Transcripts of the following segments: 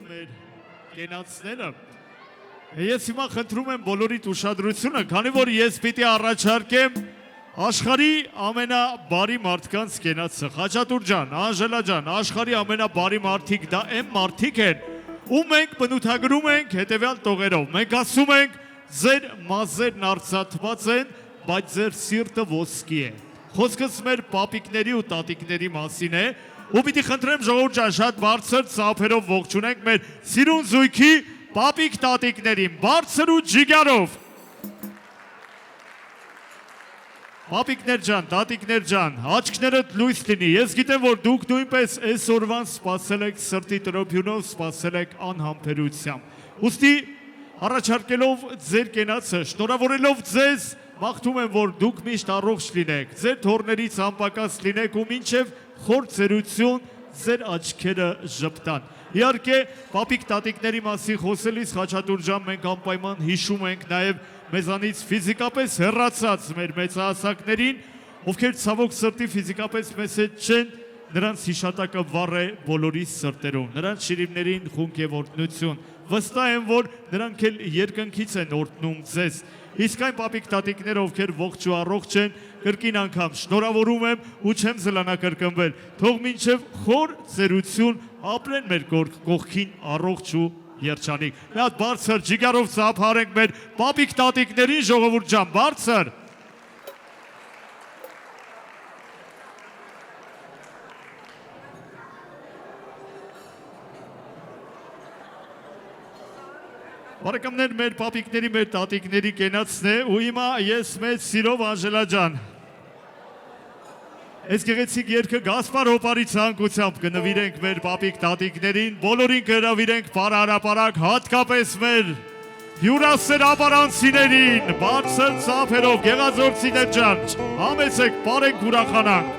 մեր կենացները։ Ես հիմա խնդրում եմ բոլորիդ ուշադրությունը, քանի որ ես պիտի առաջարկեմ աշխարհի ամենաբարի մարդկանց կենացը։ Խաչատուր ջան, Անժելա ջան, աշխարհի ամենաբարի մարդիկ դա այն մարդիկ են, ու մենք բնութագրում ենք հետևյալ տողերով։ Մենք ասում ենք, ձեր մազերն արծաթված են, բայց ձեր սիրտը ոսկի է։ Խոսքս մեր պապիկների ու տատիկների մասին է, ու պիտի խնդրեմ ժողովուրդ ջան, շատ բարձր ծափերով ողջունենք մեր սիրուն զույգի պապիկ տատիկներին, բարձր ու ջիգարով։ Պապիկներ ջան, տատիկներ ջան, աչքներդ լույս լինի, ես գիտեմ, որ դուք նույնպես այսօրվան սպասել եք սրտի տրոփյունով, սպասել եք անհամբերությամբ։ Ուստի առաջարկելով ձեր կենացը, շնորհավորելով ձեզ, մաղթում եմ, որ դուք միշտ առողջ լինեք, ձեր թոռներից անպակաս լինեք ու մինչև խոր ծերություն ձեր աչքերը ժպտան։ Իհարկե, պապիկ տատիկների մասին խոսելիս Խաչատուր ջան, մենք անպայման հիշում ենք նաև մեզանից ֆիզիկապես հեռացած մեր մեծահասակներին, ովքեր ցավոք սրտի ֆիզիկապես մեծ չեն, նրանց հիշատակը վառ է բոլորի սրտերում, նրանց շիրիմներին խունկ եւ օրհնություն։ Վստահ եմ, որ նրանք էլ երկնքից են օրհնում ձեզ։ Իսկ այն պապիկ տատիկները, ովքեր ողջ ու առողջ են, կրկին անգամ շնորհավորում եմ ու չեմ զլանակրկնվել։ Թող մինչև խոր ծերություն ապրեն մեր կողքին առողջ ու երջանիկ։ Մի հատ բարձր ջիգարով ծափարենք մեր պապիկ տատիկներին, ժողովուրդ ջան, բարձր։ Բարեկամներ, մեր պապիկների, մեր տատիկների կենացն է, ու հիմա ես մեծ սիրով Անժելա ջան, այս գեղեցիկ երգը Գասպար Հոպարի ցանկությամբ կնվիրենք մեր պապիկ տատիկներին, բոլորին կհրավիրենք բարարապարակ, հատկապես մեր հյուրասեր ապարանցիներին, բարձր ծափերով, գեղազորցիներ ջան, համեցեք, բարենք ուրախանանք։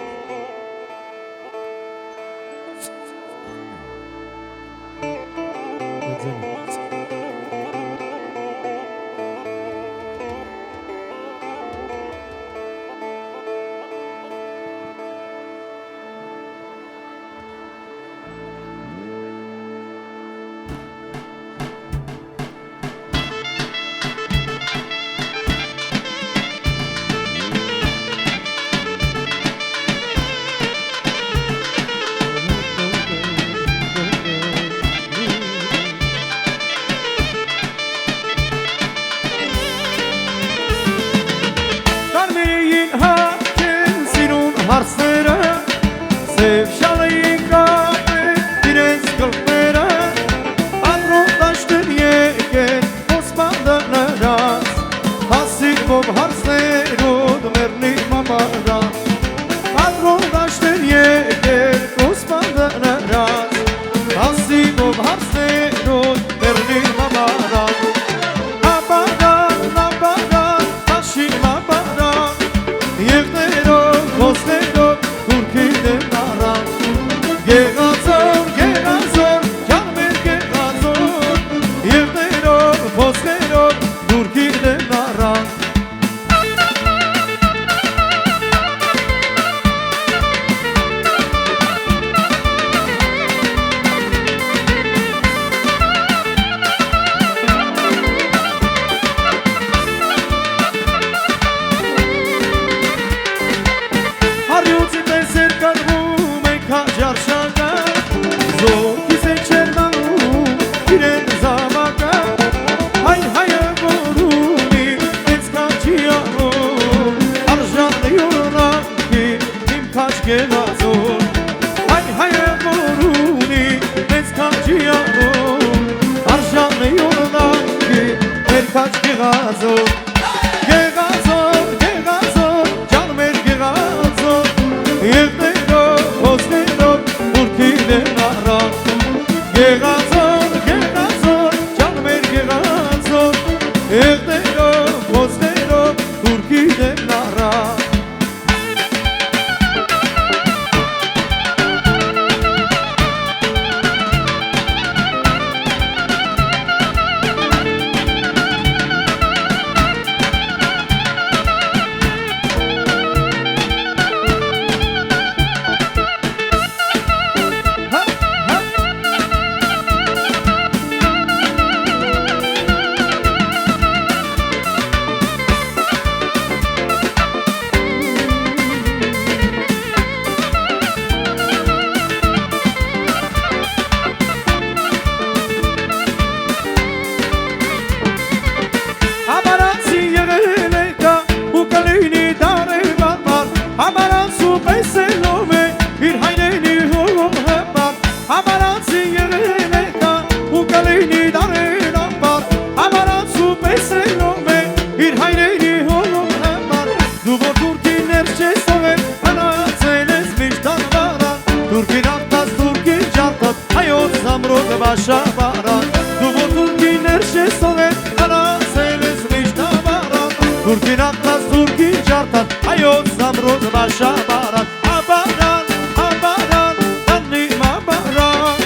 Բաշաբարան դու ոտունքիներ չես թողել անասել ես միշտ ավարան Թուրքին աղթած թուրքին ջարդան հայոց ամրոց Բաշաբարան Աբարան, աբարան, անիմ աբարան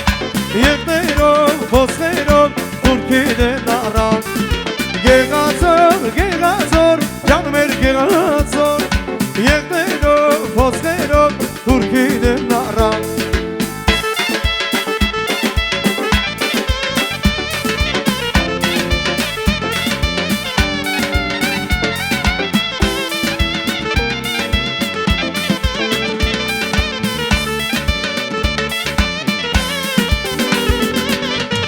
Եղներով, ոսներով թուրքին են առան Գեղազոր, գեղազոր, ջանում էր գեղազոր Եղներով, ոսներով թուրքին են առան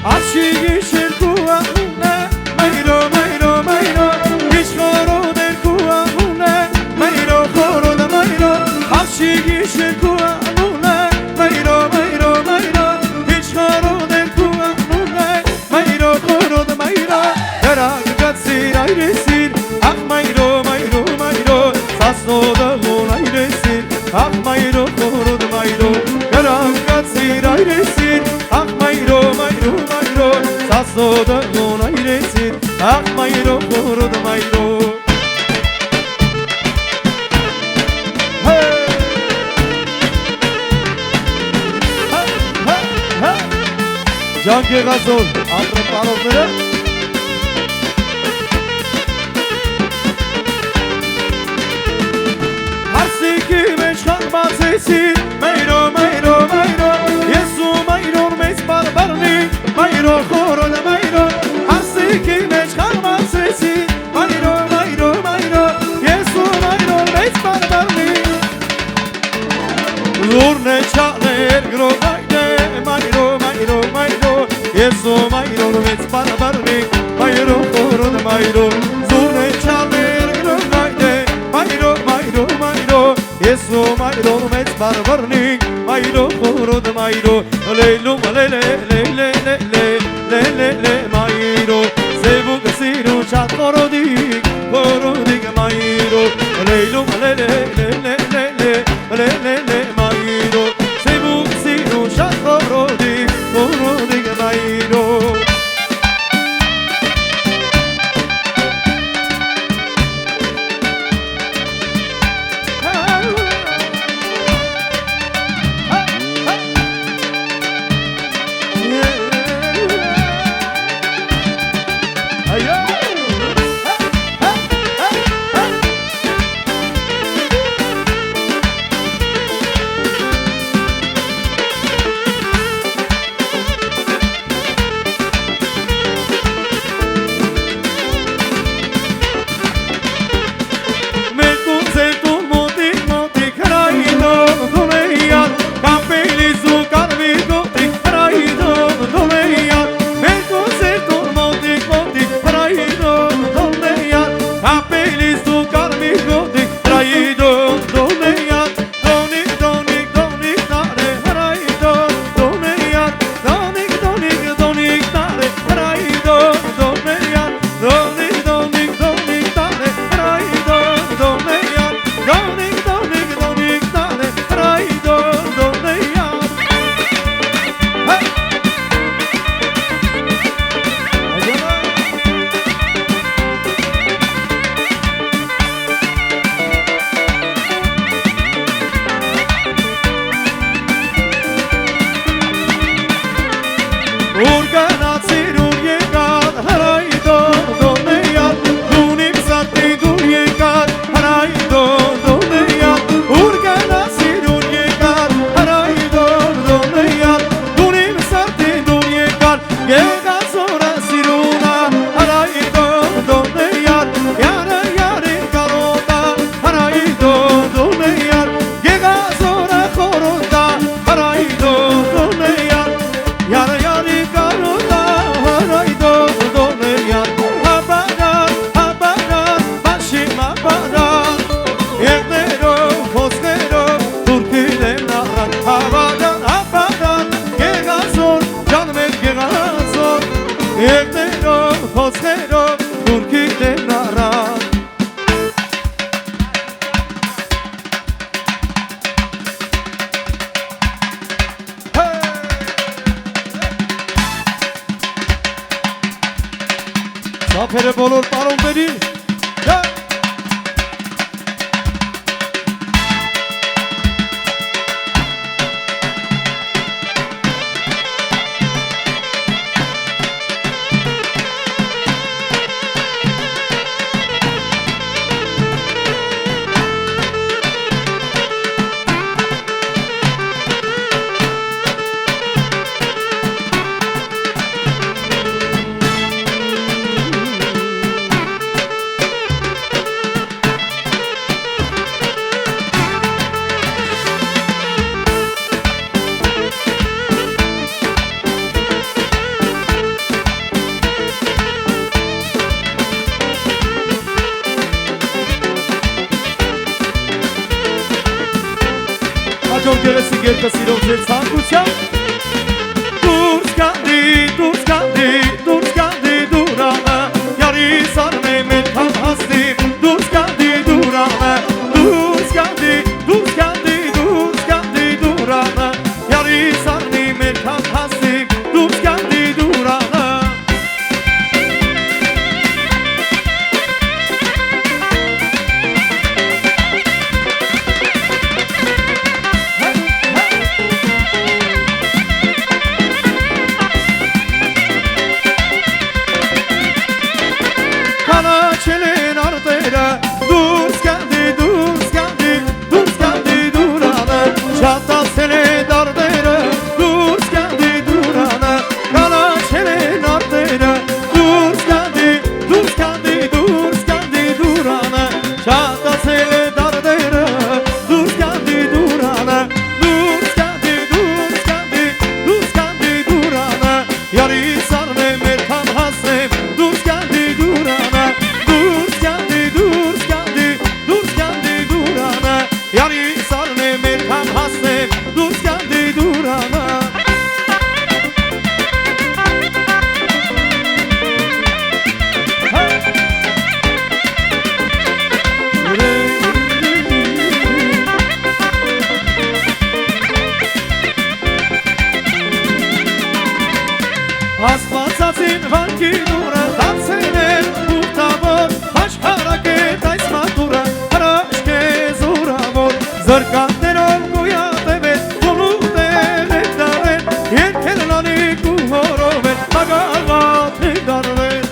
Aşığı şirkuanune, mayro, mayro, mayro Hiç koro der kuanune, mayro, koro da mayro Aşığı şirkuanune, mayro, mayro, mayro Hiç koro der kuanune, mayro, koro da mayro Yarak gatsir ayresin, ah mayro, mayro, mayro Sasno da gon ayresin, ah mayro, koro da mayro Yarak gatsir ayresin, ah mayro, mayro, mayro Sasno da gon ayresin, ah mayro, koro da mayro Can Gegazol, antrepanovları Harsiki meşkan sesi Mayro, mayro, mayro Yesu mayro mes barbarni Mayro, koro da mayro Harsiki meşkan sesi Mayro, mayro, mayro Yesu mayro mes barbarni Lurne çağler grodayde Mayro, mayro, mayro Yesu mayro mes barbarni Mayro, koro da mayro Lurne çağler grodayde Mayro, mayro, mayro Yesu mayro mes barbarni Mayro, koro da mayro Leylum lele, lele, lele Lele, mayro Sevu kasiru çat korodik Korodik mayro Leylum lele, lele, lele Lele, mayro Sevu kasiru çat korodik Korodik mayro Yara yari karoda Ապերը բոլոր պարոններին Հաջորդ գերեսիկ երկը սիրով ձեր ցանկությամբ Դուրս կանդի, դուրս կանդի, դուրս կանդի դուրանը Յարիս արմե մեր կամ հասնիմ Դուրս կանդի դուրանը Դուրս կանդի, դուրս կանդի, դուրս կանդի դուրանը Յարիս արմի մեր կամ հասնիմ Դուրս կանդի դուրանը Կանաչելեն արտերը Դուրս կանդի, դուրս կանդի, դուրս կանդի դուրանը Շատացել է դարդերը Դուրս կանդի դուրանը Կանաչելեն արտերը Դուրս կանդի, դուրս կանդի, դուրս կանդի դուրանը Շատացել է դարդերը Դուրս կանդի դուրանը Դուրս կանդի, դուրս կանդի, դուրս կանդի դուրանը Յարիս արմե մեր կամ հասնեմ Դուրս կանդի դուրանը Դուրս կանդի, դուրս կանդի, դուրս կանդի դուրանը Յարիս արմե մեր կամ հասնեմ Դուրս կանդի դուրանը Աստվածածին վանքի դուրը դարձել էր ուղտավոր Աշխարակետ այս մատուրը հրաշք է զորավոր Զրկաններով գոյատևեց ոլուտեր է դարել Երկել լանիկ ու հորով էր մագաղատ է դարվել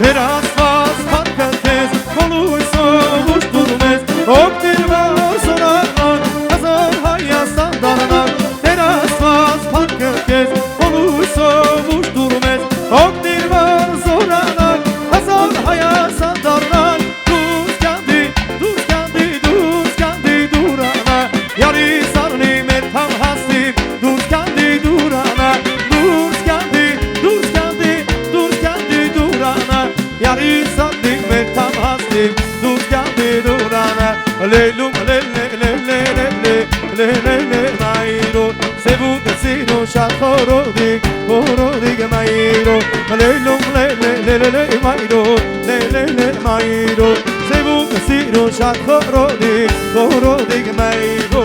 Դեր աստված պարկը քեզ ոլույսով ուշ դուրմես Ոգտիրվար սորանան հազար Հայաստան դարնան Դեր աստված պարկը քեզ ոլույսով ուշ դուրմես Ոգտիրվար սորանան հազար Հայաստան դարնան Դուրս կանդի, դուրս կանդի, դուրս կանդի դուրանա Յարիս արնի մեր կամ հասնիմ Դուրս կանդի դուրանա Դուրս կանդի, դուրս կանդի, դուրս կանդի դուրանա Յարիս արնի մեր կամ հասնիմ Դուրս կանդի դուրանա Լելում լելելելելելելելելե մայրո Սևուտ սիրո շատ հորոդիկ մայրո Լելում լելելելելե մայրո լելելե մայրո Սևուտ սիրո շատ հորոդիկ մայրո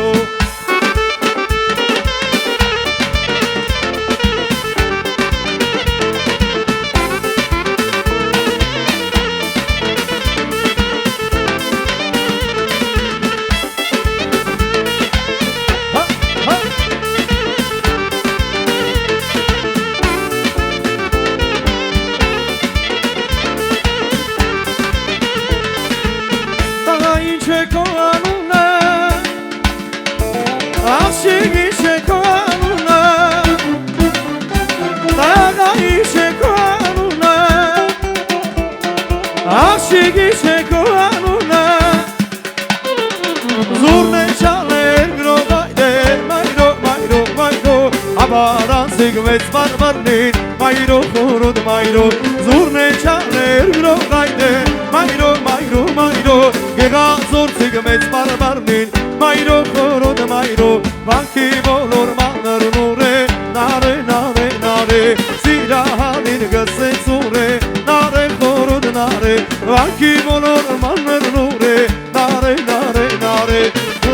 Աշիգի շեկո անունը Զուրն է չալեր գրողայդե Մայրո, մայրո, մայրո Աբարանցիկ մեծ մարմարնին Մայրո, խորոդ մայրո Զուրն է չալեր գրողայդե Մայրո, մայրո, մայրո Գեղազորցիկ մեծ մարմարնին Մայրո, խորոդ մայրո Վանքի բոլոր մանրնուր է Նարե, նարե, նարե Սիրահանին գսեց ուր է Նարե, խորոդ նարե Վանքի բոլոր մանրնուր է Նարե, նարե, նարե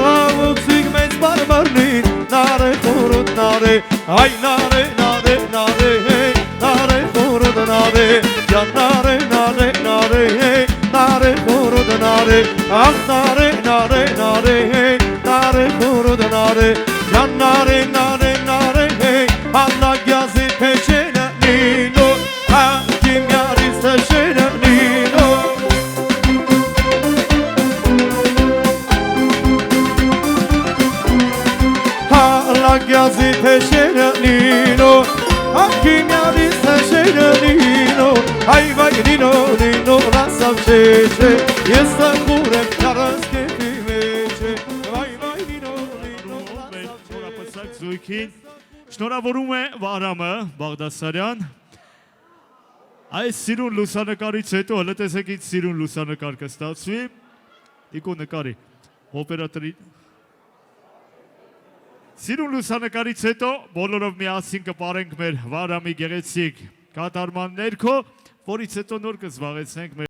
Աղոցիկ մեծ բարմարնին Նարե, խորոդ նարե Այ նարե, նարե, նարե Նարե, խորոդ նարե Canare, nare, nare, nare, kurud nare. Ah, nare, nare, nare, nare, kurud nare. Canare, nare, nare, Allah yazı peşine nino. Hakim yari seçene nino. Allah yazı peşine nino. Hakim yari seçene nino. Ay vay nino, nino nasıl çeşe. Yesta kurem yaras kefimeçe. Vay vay nino, nino nasıl Նորապսակ զույգին շնորհավորում է Վահրամը Բաղդասարյան։ Այս սիրուն լուսանկարից հետո հələ տեսեք ինչ սիրուն լուսանկար կստացվի։ Դիկո նկարի օպերատորի Սիրուն լուսանկարից հետո բոլորով միասին կպարենք մեր Վահրամի գեղեցիկ կատարման ներքո, որից հետո նոր կզբաղեցնենք մեր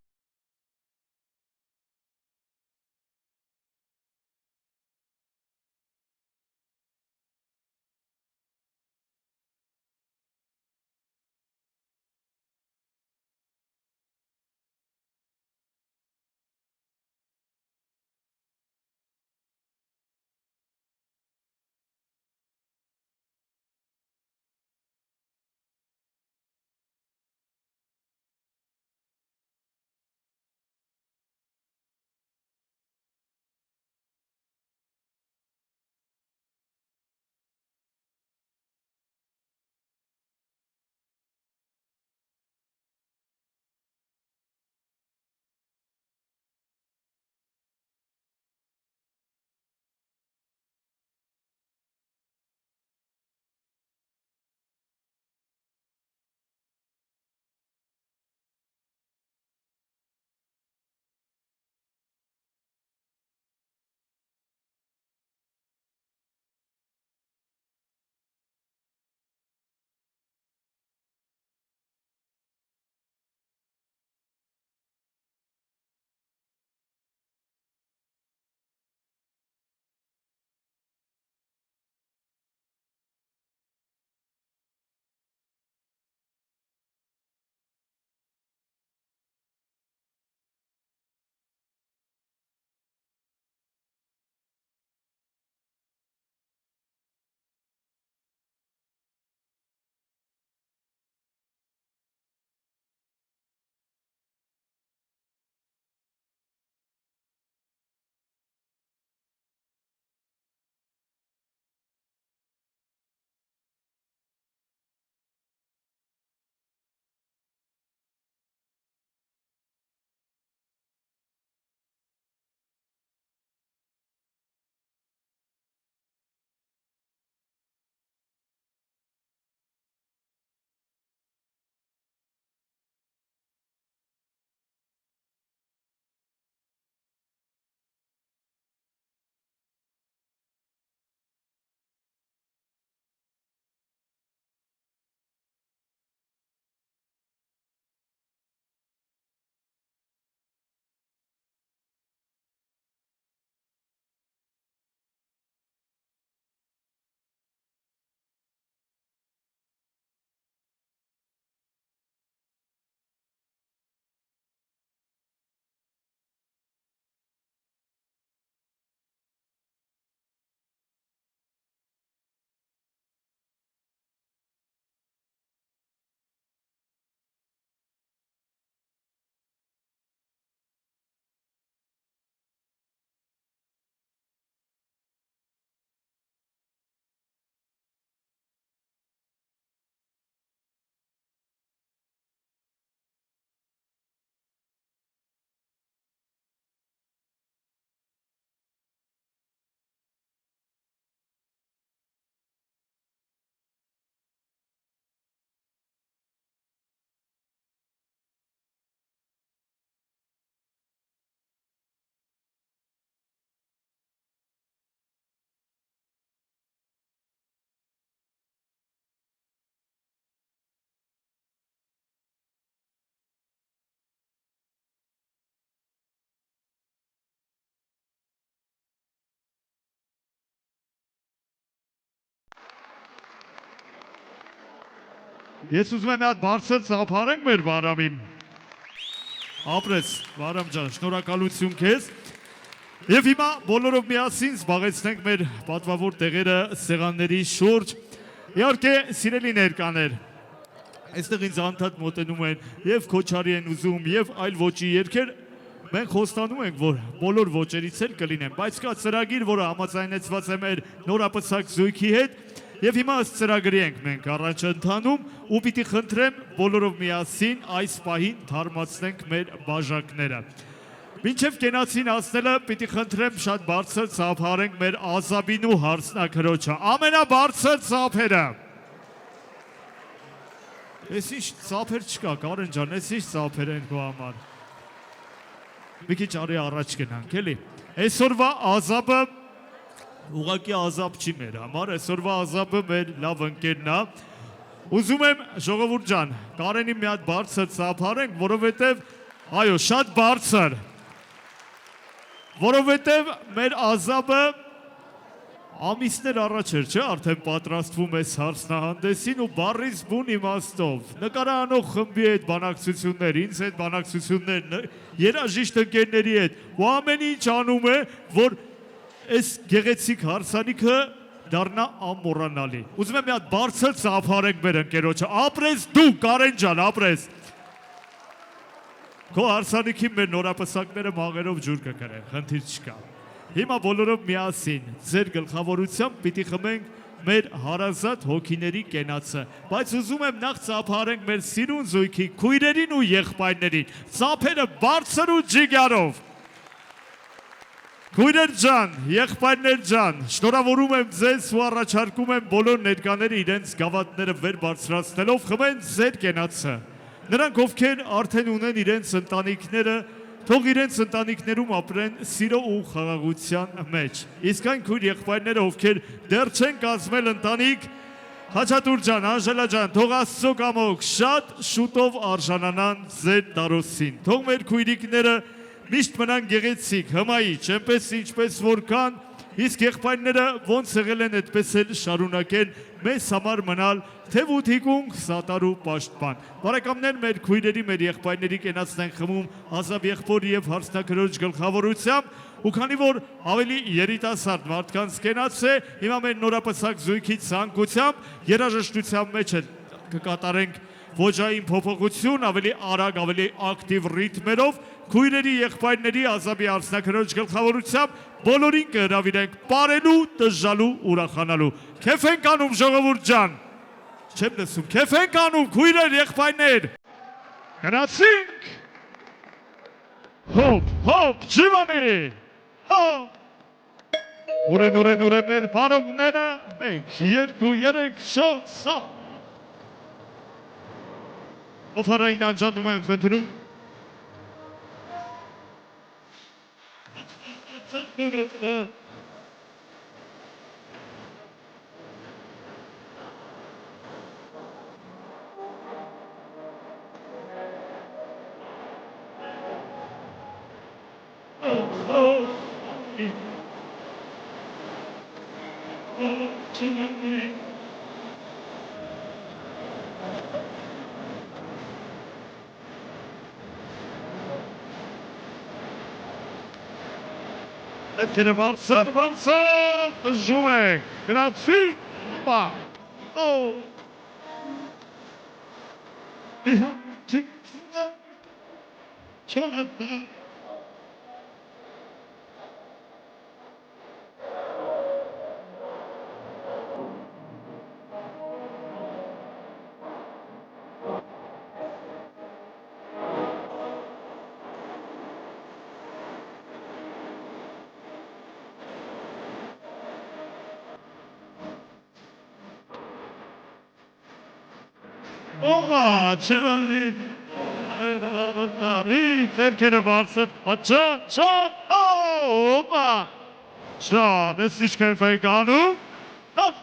Ես ուզում եմ մի հատ բարձր ծափարենք մեր Վահրամին։ ապրես, Վարամ ջան, շնորհակալություն քեզ։ Եվ հիմա բոլորով միասին զբաղեցնենք մեր պատվավոր տեղերը սեղանների շուրջ։ Իհարկե, սիրելի ներկաներ, այստեղ ինձ անդադ մոտենում են եւ Քոչարի են ուզում եւ այլ ոճի երգեր, մենք խոստանում ենք, որ բոլոր ոճերից էլ կլինեն, բայց կա ծրագիր, որը համաձայնեցված է մեր նորապսակ զույգի հետ, եւ հիմա ըստ ծրագրի ենք մենք առաջ ընթանում ու պիտի խնդրեմ բոլորով միասին այս պահին թարմացնենք մեր բաժակները։ Մինչև կենացին հասնելը պիտի խնդրեմ շատ բարձր ծափարենք մեր Ազաբինու հարսնակրոջը, ամենաբարձր ծափերը։ Ես ինչ ծափեր չկա, Կարեն ջան, ես ինչ ծափեր են քո համար։ Մի քիչ արի առաջ գնանք, էլի։ Այսօրվա Ազաբը ուղղակի Ազաբ չի մեր համար, այսօրվա Ազաբը մեր լավ ընկերն է։ Ուզում եմ ժողովուրդ ջան, Կարենի մի հատ բարձր ծափարենք, որովհետև այո, շատ բարձր։ Որովհետև մեր Ազաբը ամիսներ առաջ էր, չէ, արդեն պատրաստվում է հարսնահանդեսին ու բառից բուն իմաստով։ Նկարանող խմբի հետ բանակցություններ, ինձ հետ բանակցություններ, երաժիշտ ընկերների հետ, ու ամեն ինչ անում է, որ այս գեղեցիկ հարսանիքը դառնա անմոռանալի։ Ուզում եմ մի հատ բարձր ծափարենք մեր ընկերոջը։ Ապրես դու, Կարեն ջան, ապրես։ Քո հարսանիքի մեր նորապսակները մաղերով ջուր կկրեն, խնդիր չկա։ Հիմա բոլորով միասին ձեր գլխավորությամբ պիտի խմենք մեր հարազատ հոգիների կենացը, բայց ուզում եմ նախ ծափարենք մեր սիրուն զույգի քույրերին ու եղբայրներին, ծափերը բարձր ու ջիգարով։ Քույրեր ջան, եղբայրներ ջան, շնորհավորում եմ ձեզ ու առաջարկում եմ բոլոր ներկաները իրենց գավաթները վեր բարձրացնելով խմեն ձեր կենացը։ Նրանք, ովքեր արդեն ունեն իրենց ընտանիքները, թող իրենց ընտանիքներում ապրեն սիրո ու խաղաղության մեջ։ Իսկ այն քույր եղբայրները, ովքեր դեռ չեն կազմել ընտանիք, Խաչատուր ջան, Անժելա ջան, թող Աստծո կամոք շատ շուտով արժանանան ձեր տարոսին։ Թող մեր քույրիկները միշտ մնան գեղեցիկ, հմայիչ, այնպես ինչպես որ կան, իսկ եղբայրները ոնց եղել են այդպես էլ շարունակեն մեզ համար մնալ թև ու թիկունք սատար ու պաշտպան։ Բարեկամներ, մեր քույրերի, մեր եղբայրների կենացն են խմում Ազաբ եղբոր եւ հարսնակրոջ գլխավորությամբ, ու քանի որ ավելի երիտասարդ մարդկանց կենաց է, հիմա մեր նորապսակ զույգի ցանկությամբ երաժշտության մեջ կկատարենք ոճային փոփոխություն, ավելի արագ, ավելի ակտիվ ռիթմերով, քույրերի եղբայրների Ազաբի հարսնակրոջ գլխավորությամբ բոլորին կհրավիրենք պարելու, տժժալու, ուրախանալու։ Քեֆ ենք անում ժողովուրդ ջան։ Չեմ լսում, քեֆ ենք անում քույրեր, եղբայրներ։ Գնացինք։ Հոպ, հոպ, ջիվանի։ Հոպ։ Ուրեն բարողները, մեկ, երկու, երեք, շո։ Օֆարային անջատում ենք վենտրում։ Lettere Barza, Juve, grazie, ma, oh, Oha, çeviri. Terkene varsın. Aça, oha. Ça, das ist kein Vegano. Hop.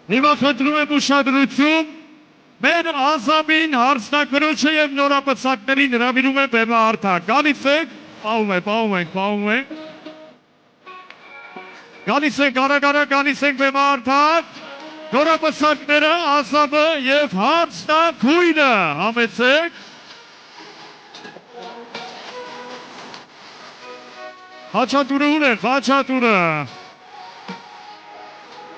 Հիմա խնդրում եմ ուշադրություն, մեր ազամին հարցնակրոջը և նորապսակներին հրավիրում եմ բեմը արդակ, գալիս եք, պահում ենք, գալիս եք արագ գալիս եք բեմը արդակ, նորապսակները, ազամը և հարցնակույնը, համեցեք, Խաչատուրը ուր է, Խաչատուրը,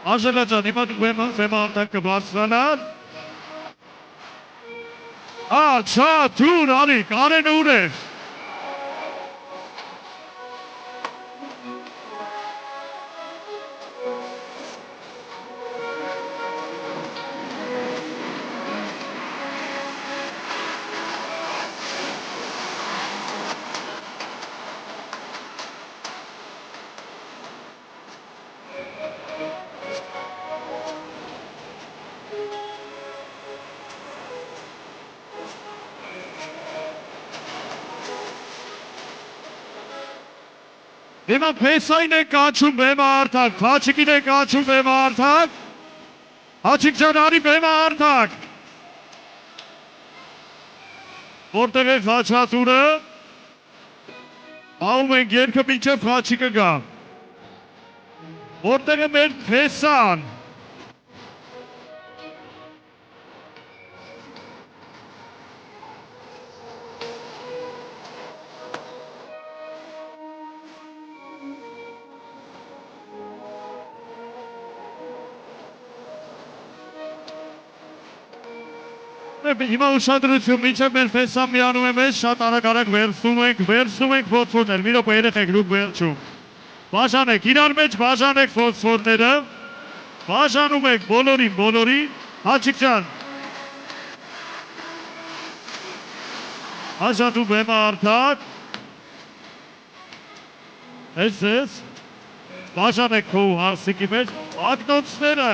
Աժելա ջան, հիմա դուք բեմը արդակ կբարձրանալ, Խաչատուր, Արիկ, Արենը ուր է, Հիմա փեսային է կանչում բեմը արդակ, Հաչիկին է կանչում բեմը արդակ, Հաչիկ ջան արի բեմը արդակ, որտեղ է խաչատուրը, աղում ենք երկը մինչև Հաչիկը գա, որտեղ է մեր փեսան, Հիմա ուշադրություն, մինչև մեր փեսան միանում է մեզ, շատ արագ վերցնում ենք ֆոսֆորներ, մի րոպե երեխեք դուք վերջում։ Բաժանեք, իրար մեջ բաժանեք ֆոսֆորները, բաժանում եք բոլորին, Հաչիկ ջան։ Բաժանում եմ արդակ։ Ես, բաժանեք քո հարսիկի մեջ, ակնոցները։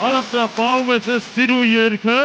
Արամտրա պահում ես ես սիրու երկը,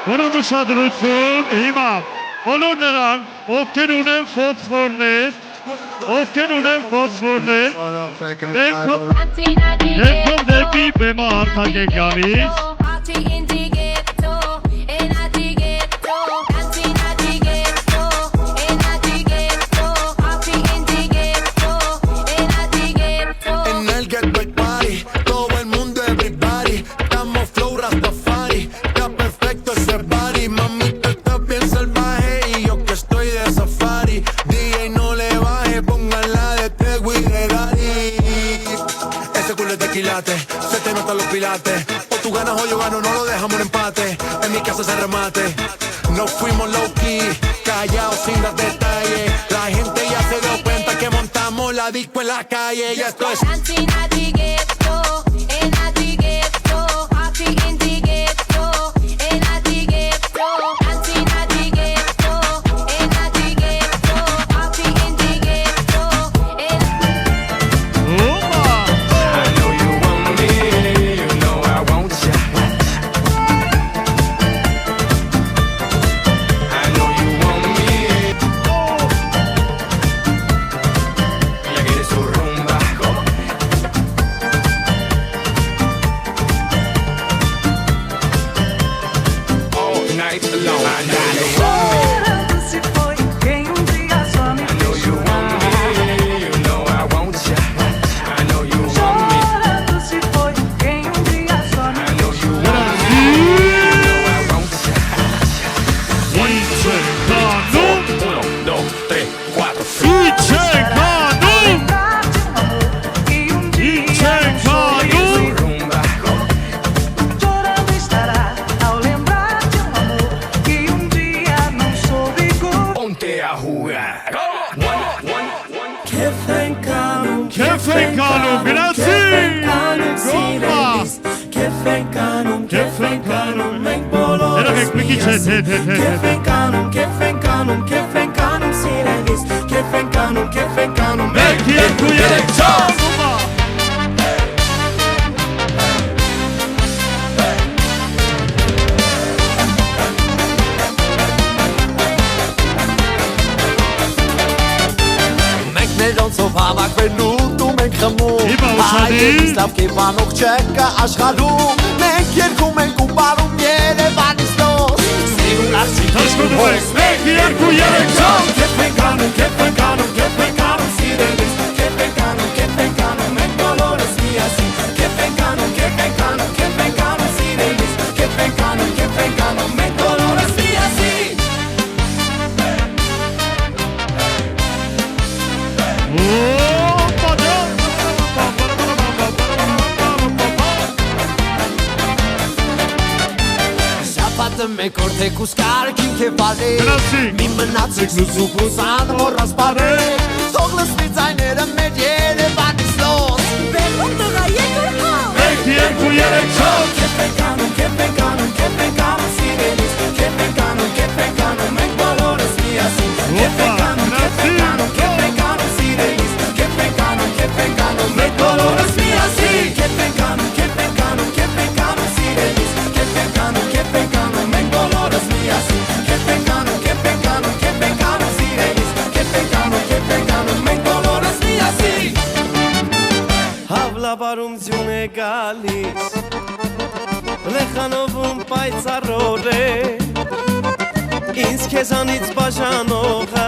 Որոն ուշադրություն, հիմա, բոլոր նրանք, ովքեր ունեն ֆոսֆորներ, երկով դեպի բեմը արդակ է գալիս, se te notan los pilates, o tú ganas o yo gano, no lo dejamos en empate, en mi casa se remate, nos fuimos low key, callados sin dar detalles, la gente ya se dio cuenta que montamos la disco en la calle, y esto es Kefenkanum, grazie! Roma! Kefenkanum, menk bolores. Erkek bir geçe. Kefenkanum, sirelis. Kefenkanum, Belki yakuyerek çal! հավաքվելու դու մենք խմում Հիմա ուշադիր։ Հայերից լավ կերպանող չկա աշխարհում Մենք երգում ենք ու պարում Երևանից նոս Սիրուն արցի Թաշկոնում ենք, 1, 2, 3, 4 Կեփ ենք անում, սիրելիս Կեփ ենք անում, մենք բոլորս միասին Կեփ ենք անում, սիրելիս Կեփ ենք անում, մենք բոլորս միասին Շապատը մեկ օր թեկուս կարգին կե բարեք Գնացինք։ Մի մնացեք լուզուկ ուսան հորած բարեք Թող լսվի ձայները մեր Երևանից լոս Բերում տղա եկր հա 1, 2, 3, 4 Կեփ ենք անում, սիրելիս Կեփ ենք անում, մենք բոլորս միասին Կեփ ենք անում, սիրելիս Կեփ ենք անում, մենք բոլորս միասին Կեփ ենք անում, սիրելիս Կեփ ենք անում, մենք բոլորս միասին Կեփ ենք անում, սիրելիս Կեփ ենք անում, մենք բոլորս միասին Հավլաբարում ձյուն է գալիս Լեխանովում պայծառոր է Ինձ քեզանից բաժանողը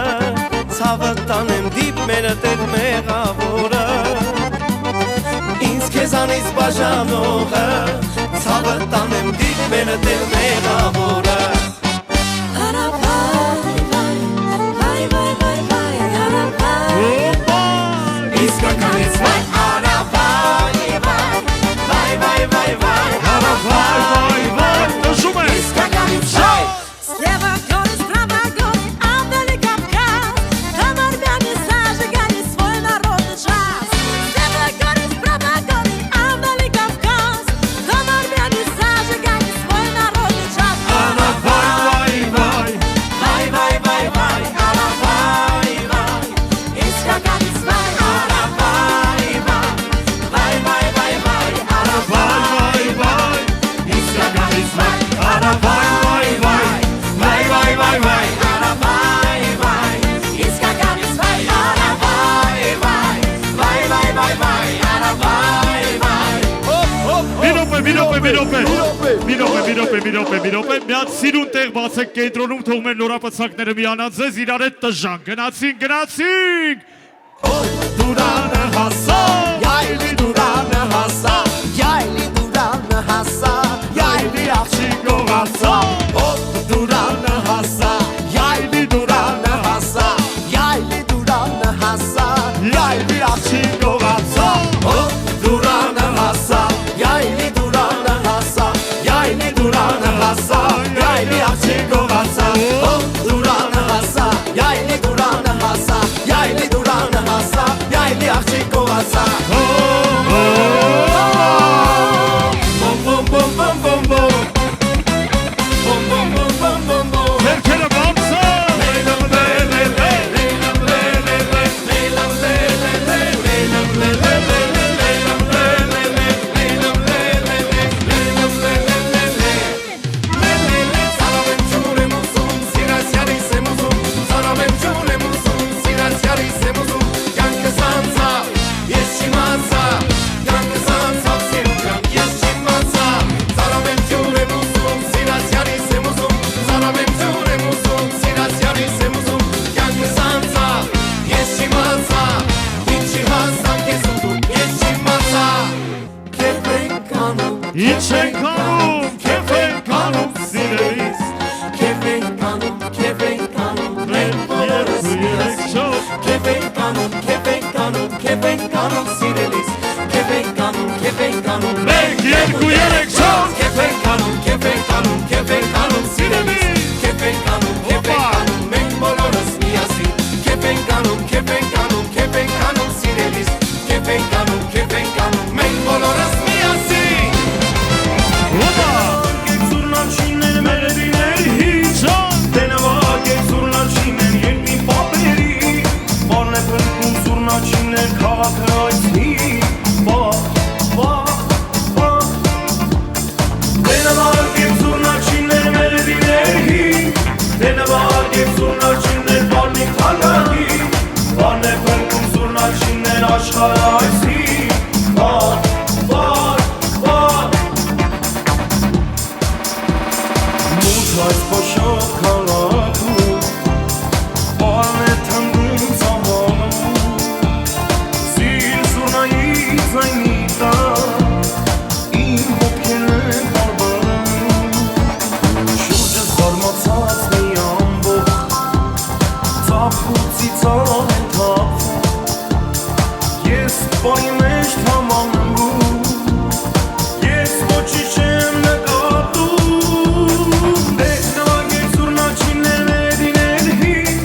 Ցավը տանեմ դիպ մերը տեր մեղավորը Ինձ քեզանից բաժանողը Ցավը տանեմ դիպ մերը տեր մեղավորը Իսկականից վայ Նշում ենք Իսկականից շայ Слева горы, справа горы, а вдали Кавказ. Там армяне зажигали свой народный джаз. Слева горы, справа горы, а вдали Кавказ. Там армяне зажигали свой народный джаз. Искаканец вай, Իսկականից վայ Իսկականից Մի րոպե, միած սիրուն տեղ բացեք կենտրոնում, թող մեր նորապցակները միանան ձեզ, իրար հետ տժան, գնացինք Դուրանը հասա Յայլի դուրանը հասա Յայլի դուրանը հասա Յայլի աղջիկ գողացա Դուրանը հասա Յայլի դուրանը հասա Յայլի դուրանը հասա Յայլի աղջիկ գողացա Դուրանը հասա Յայլի դուրանը հասա Յայլի դուրանը հասա Յայլի աղջիկ գողացա Դուրանը հասա Յայլի դուրանը հասա Յայլի դուրանը հասա Յայլի աղջիկ գողացա Ձերքերը բարձր Ինչ ենք անում, կեփ ենք անում, սիրելիս Կեփ ենք անում, մենք բոլորս միասին Կեփ ենք անում, սիրելիս Կեփ ենք անում, 1, 2, 3, 4 Կեփ ենք անում, սիրելիս Կեփ ենք անում, մենք բոլորս միասին Կեփ ենք անում, սիրելիս Կեփ ենք անում, մենք բոլորս միասին Հոպա Զուրնաչիներ մեր դիների հիճան Դենավակ է զուրնաչիներ երկնի պապերի Բարն է պրկում զուրնաչիներ քաղաքը այցի աշխարհայցի Մութ այս փոշոտ քաղաքում Պարն է թնդում ծավալում Սիր զուրնայի ձայնի տակ Իմ հոգեն են բարբարում Շուրջս զարմացած մի ամբոխ Ծափուցի ծավ են թափվում Ես պայի մեջ թամանում Ես ոչի չեմ նկատում Դե նվագեք զուրնաչիներ մեդիներ հին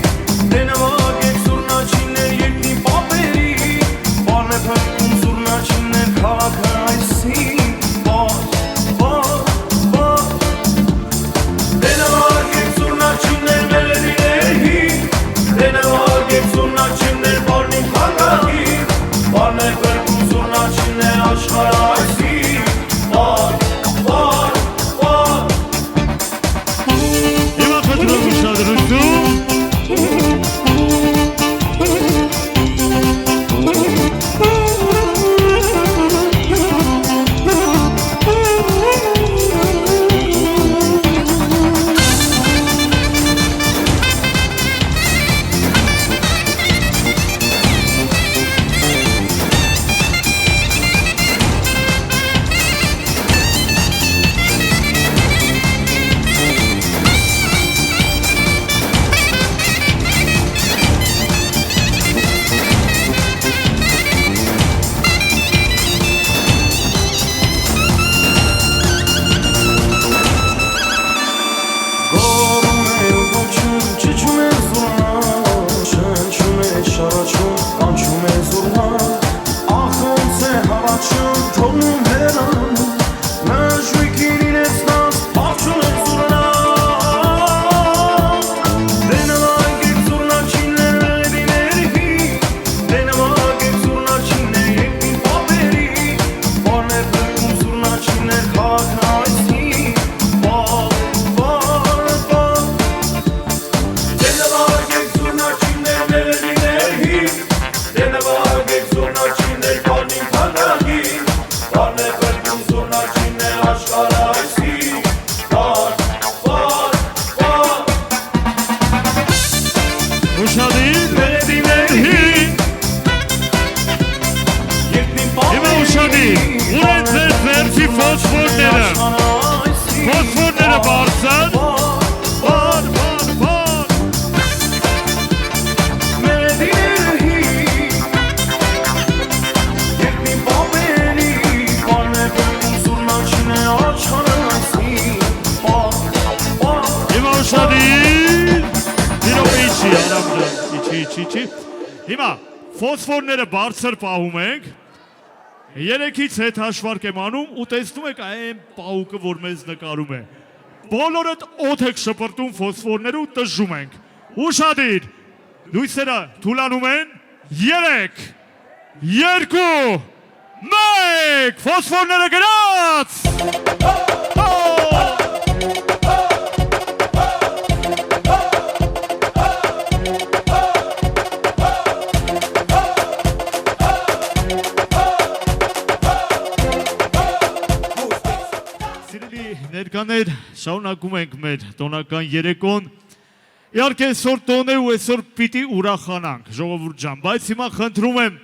Դե նվագեք զուրնաչիներ երկնի պապերի Պարն է փրկում զուրնաչիներ քաղաքը այսին Դե նվագեք զուրնաչիներ մեդիներ հին Դե նվագեք զուրնաչիներ պարնին քաղաքի Պարն է փրկում զուրնաչիներ աշխարհ այսին Հիմա խնդրում ուշադրություն Գոռում է ու ոչում, չիչում է զուրնա Շնչում է շարաչում, կանչում է զուրնա Ախ ոնց է հարաչում, թողնում հերան Նժույքին իրեցնած, պաղչում է զուրնա Դե նվագեք զուրնաչիներ մեդիներ հին Դե նվագեք զուրնաչիներ երկնի պապերի Պարն է փրկում զուրնաչիներ քաղաքը այսին Դե նվագեք զուրնաչիներ մեդիներ հին Դե նվագեք զուրնաչիներ պարնին քաղաքի Պարն է փրկում զուրնաչիներ աշխարհ այսին Ուշադիր Մեդիներ հին Երկնի Հիմա ուշադիր Ուր են ձեր ձերցի ֆոսֆորները Ֆոսֆորները բարձր Բար Մեդիներ հին Երկնի պապերի Պարն է փրկում զուրնաչիներ աշխարհ այսին Հիմա ուշադիր Դիրոպե իչի արամդը Իչի Հիմա ֆոսֆորները բարձր պահում ենք Երեքից հետ հաշվարկ եմ անում ու տեսնում եք այն պահուկը, որ մեզ նկարում է Բոլորդ օդ եք շպրտում ֆոսֆորները ու տժժում ենք Ուշադիր Լույսերը թուլանում են 3 2 1 Ֆոսֆորները գնաց Սիրելի ներկաներ, շարունակում ենք մեր տոնական երեկոն Իհարկե այսօր տոն է ու այսօր պիտի ուրախանանք, ժողովուրդ ջան, բայց հիմա խնդրում եմ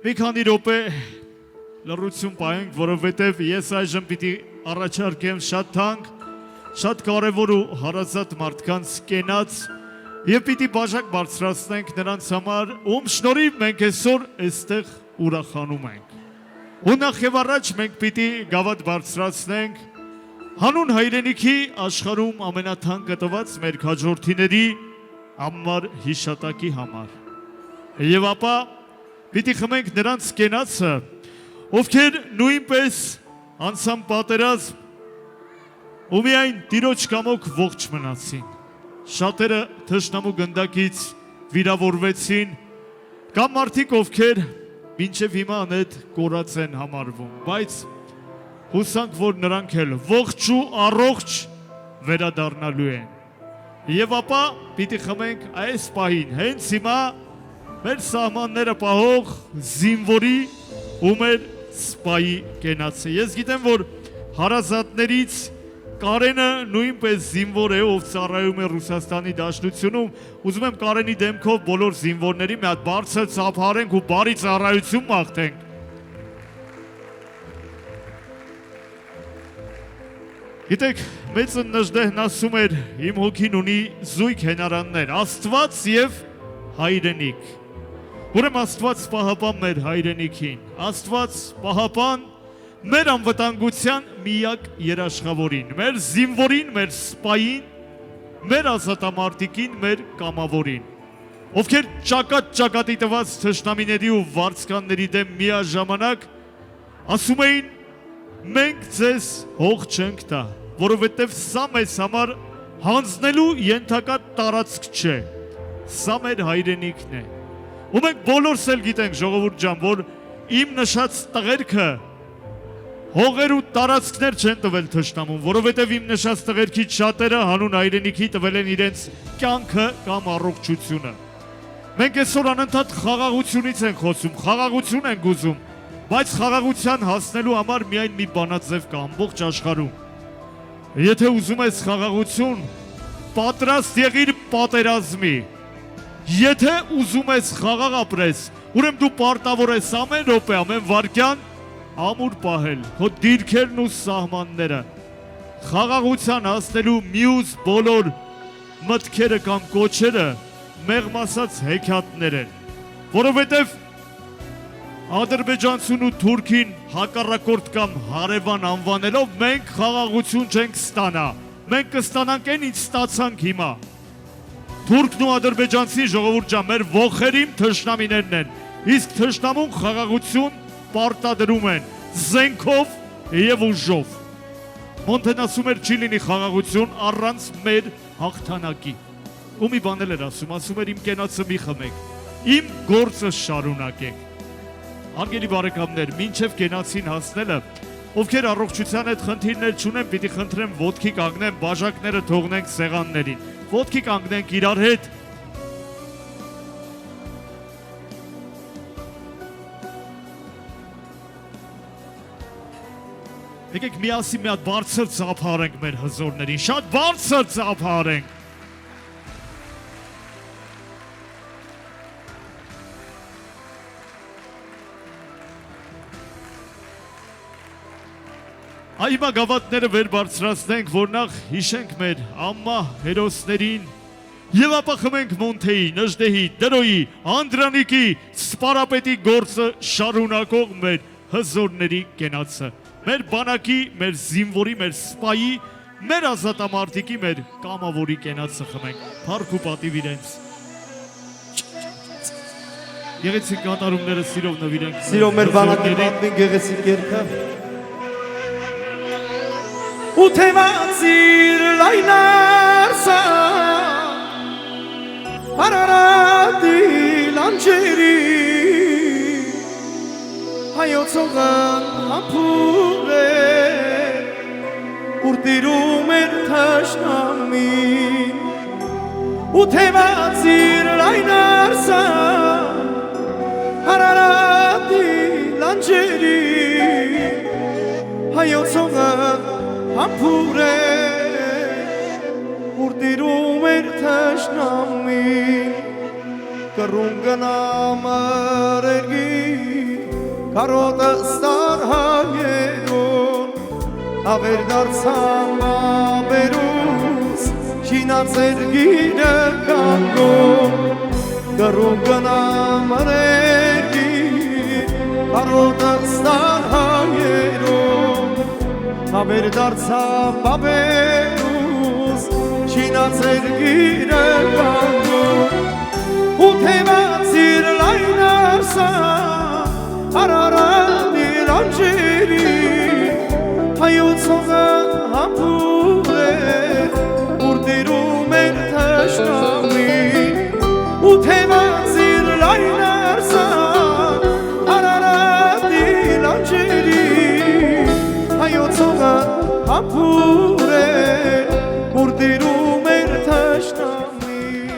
մի քանի րոպե լռություն պահենք, որովհետև ես այժմ պիտի առաջարկեմ շատ թանկ, շատ կարևոր ու հարազատ մարդկանց կենաց եւ պիտի բաժակ բարձրացնենք նրանց համար, ում շնորհիվ մենք այսօր այստեղ ուրախանում ենք։ Ու նախ եւ առաջ մենք պիտի գավաթ բարձրացնենք Հանուն հայրենիքի աշխարհում ամենաթանկ գտված մեր քաջորդիների ամառ հիշատակի համար։ Եվ ապա պիտի խմենք նրանց կենացը, ովքեր նույնպես անցան պատերազմ ու միայն տիրոջ կամոք ողջ մնացին։ Շատերը թշնամու գնդակից վիրավորվեցին, կամ մարդիկ, ովքեր մինչև հիմա անետ կորած են համարվում, բայց հուսանք, որ նրանք էլ ողջ ու առողջ վերադառնալու են։ Եվ ապա պիտի խմենք այս պահին, հենց հիմա մեր սահմանները պահող զինվորի ու մեր սպայի կենացը։ Ես գիտեմ, որ հարազատներից Կարենը նույնպես զինվոր է, ով ծառայում է Ռուսաստանի Դաշնությունում։ Ուզում եմ Կարենի դեմքով բոլոր զինվորների մի հատ բարձր ծափարենք ու բարի ծառայություն մաղթենք։ Գիտեք, մեծը Նժդեհն ասում էր, իմ հոգին ունի զույգ հենարաններ, Աստված եւ հայրենիք։ Ուրեմն Աստված պահապան մեր հայրենիքին, Աստված պահապան մեր անվտանգության միակ երաշխավորին, մեր զինվորին, մեր սպային, մեր ազատամարտիկին, մեր կամավորին, ովքեր ճակատի տված թշնամիների ու վարձկանների դեմ միաժամանակ ասում էին մենք ձեզ հող չենք տա, որովհետև սա մեզ համար հանձնելու ենթակա տարածք չէ, սա մեր հայրենիքն է։ Ու մենք բոլորս էլ գիտենք, ժողովուրդ ջան, որ իմ նշած տղերքը հողեր ու տարածքներ չեն տվել թշնամուն, որովհետև իմ նշած տղերքից շատերը հանուն հայրենիքի տվել են իրենց կյանքը կամ առողջությունը։ Մենք այսօր անընդհատ խաղաղությունից ենք խոսում, խաղաղություն ենք ուզում, բայց խաղաղության հասնելու համար միայն մի բանաձև կա ամբողջ աշխարհում։ Եթե ուզում ես խաղաղություն, պատրաստ եղիր պատերազմի։ Եթե ուզում ես խաղաղ ապրես, ուրեմն դու պարտավոր ես ամեն րոպե, ամեն վայրկյան ամուր պահել քո դիրքերն ու սահմանները։ Խաղաղության հասնելու մյուս բոլոր մտքերը կամ կոչերը մեղմ ասած հեքիաթներ են, որովհետև Ադրբեջանցուն ու Թուրքին հակառակորդ կամ հարևան անվանելով մենք խաղաղություն չենք ստանա, մենք կստանանք այն ինչ ստացանք հիմա։ Թուրքն ու ադրբեջանցի ժողովուրդ ջան մեր ողերիմ թշնամիներն են, իսկ թշնամուն խաղաղություն պարտադրում են զենքով եւ ուժով։ Մոնտեն ասում էր չի լինի խաղաղություն առանց մեր հաղթանակի։ Ու մի բան էլ էր ասում էր իմ կենացը մի խմեք, իմ գործը շարունակեք։ Արգելի բարեկամներ, մինչև կենացին հասնելը, ովքեր առողջության հետ խնդիրներ չունեն, պիտի խնդրեմ ոտքի կանգնեն, բաժակները թողնենք սեղաններին, ոտքի կանգնենք իրար հետ։ Եկեք միասին մի հատ բարձր ծափարենք մեր հզորներին, շատ բարձր ծափարենք։ Այմա գավաթները վեր բարձրացնենք, որ նախ հիշենք մեր ամմա հերոսներին և ապա խմենք Մոնթեի, Նժդեհի, Դրոյի, Անդրանիկի, Սպարապետի գործը շարունակող մեր հզորների կենացը, մեր բանակի, մեր զինվորի, մեր սպայի, մեր ազատամարտիկի, մեր կամավորի կենացը խմենք, փառք ու պատիվ իրենց։ Գեղեցիկ կատարումները սիրով նվիրենք։ Սիրով մեր բանակի պատմին գեղեցիկ երգը։ Ու թեմացիր լայնարսա Արարատի լանջերի Հայոցողան համպուր է Ուր տիրում էր թաշնամին Ու թեմացիր լայնարսա Արարատի լանջերի Հայոցողան Համպուր է, ուր տիրում էր թշնամին, կռում գնամ արերգի, կարոտը ստար հայերուն, ավեր դարձամ ավերուս, շինացեր գիրը կանգում, կռում գնամ արերգի, կարոտը ստար հայերուն, Haber darsa baberus Şinatser gire kangu Utevatsir laynarsa Arara dilanceri Hayut soğan hampure Urdirum erteşnami Utevatsir laynarsa Arara dilanceri Hampure, urdirum er tashnami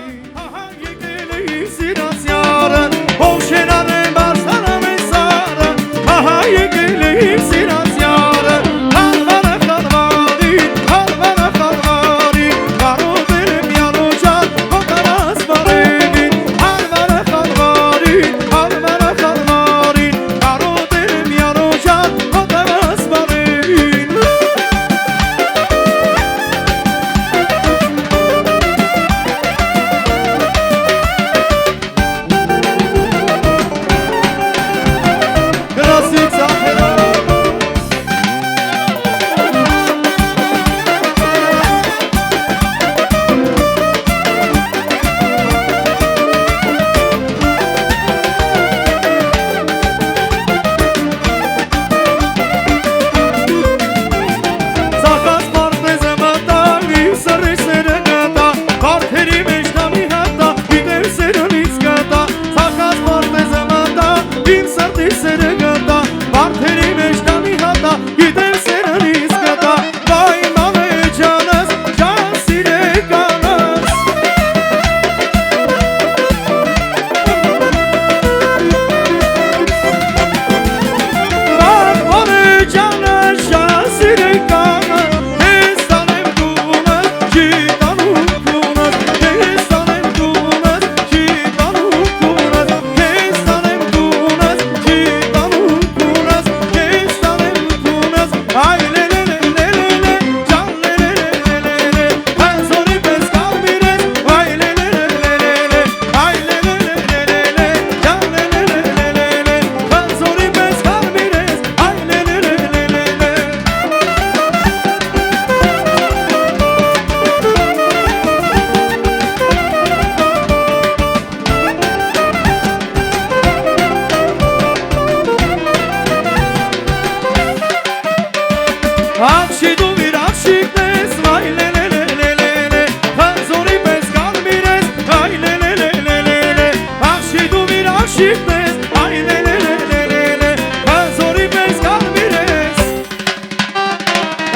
աշիվնես Այ լելելելելելե Հազորի մեզ կալվիրես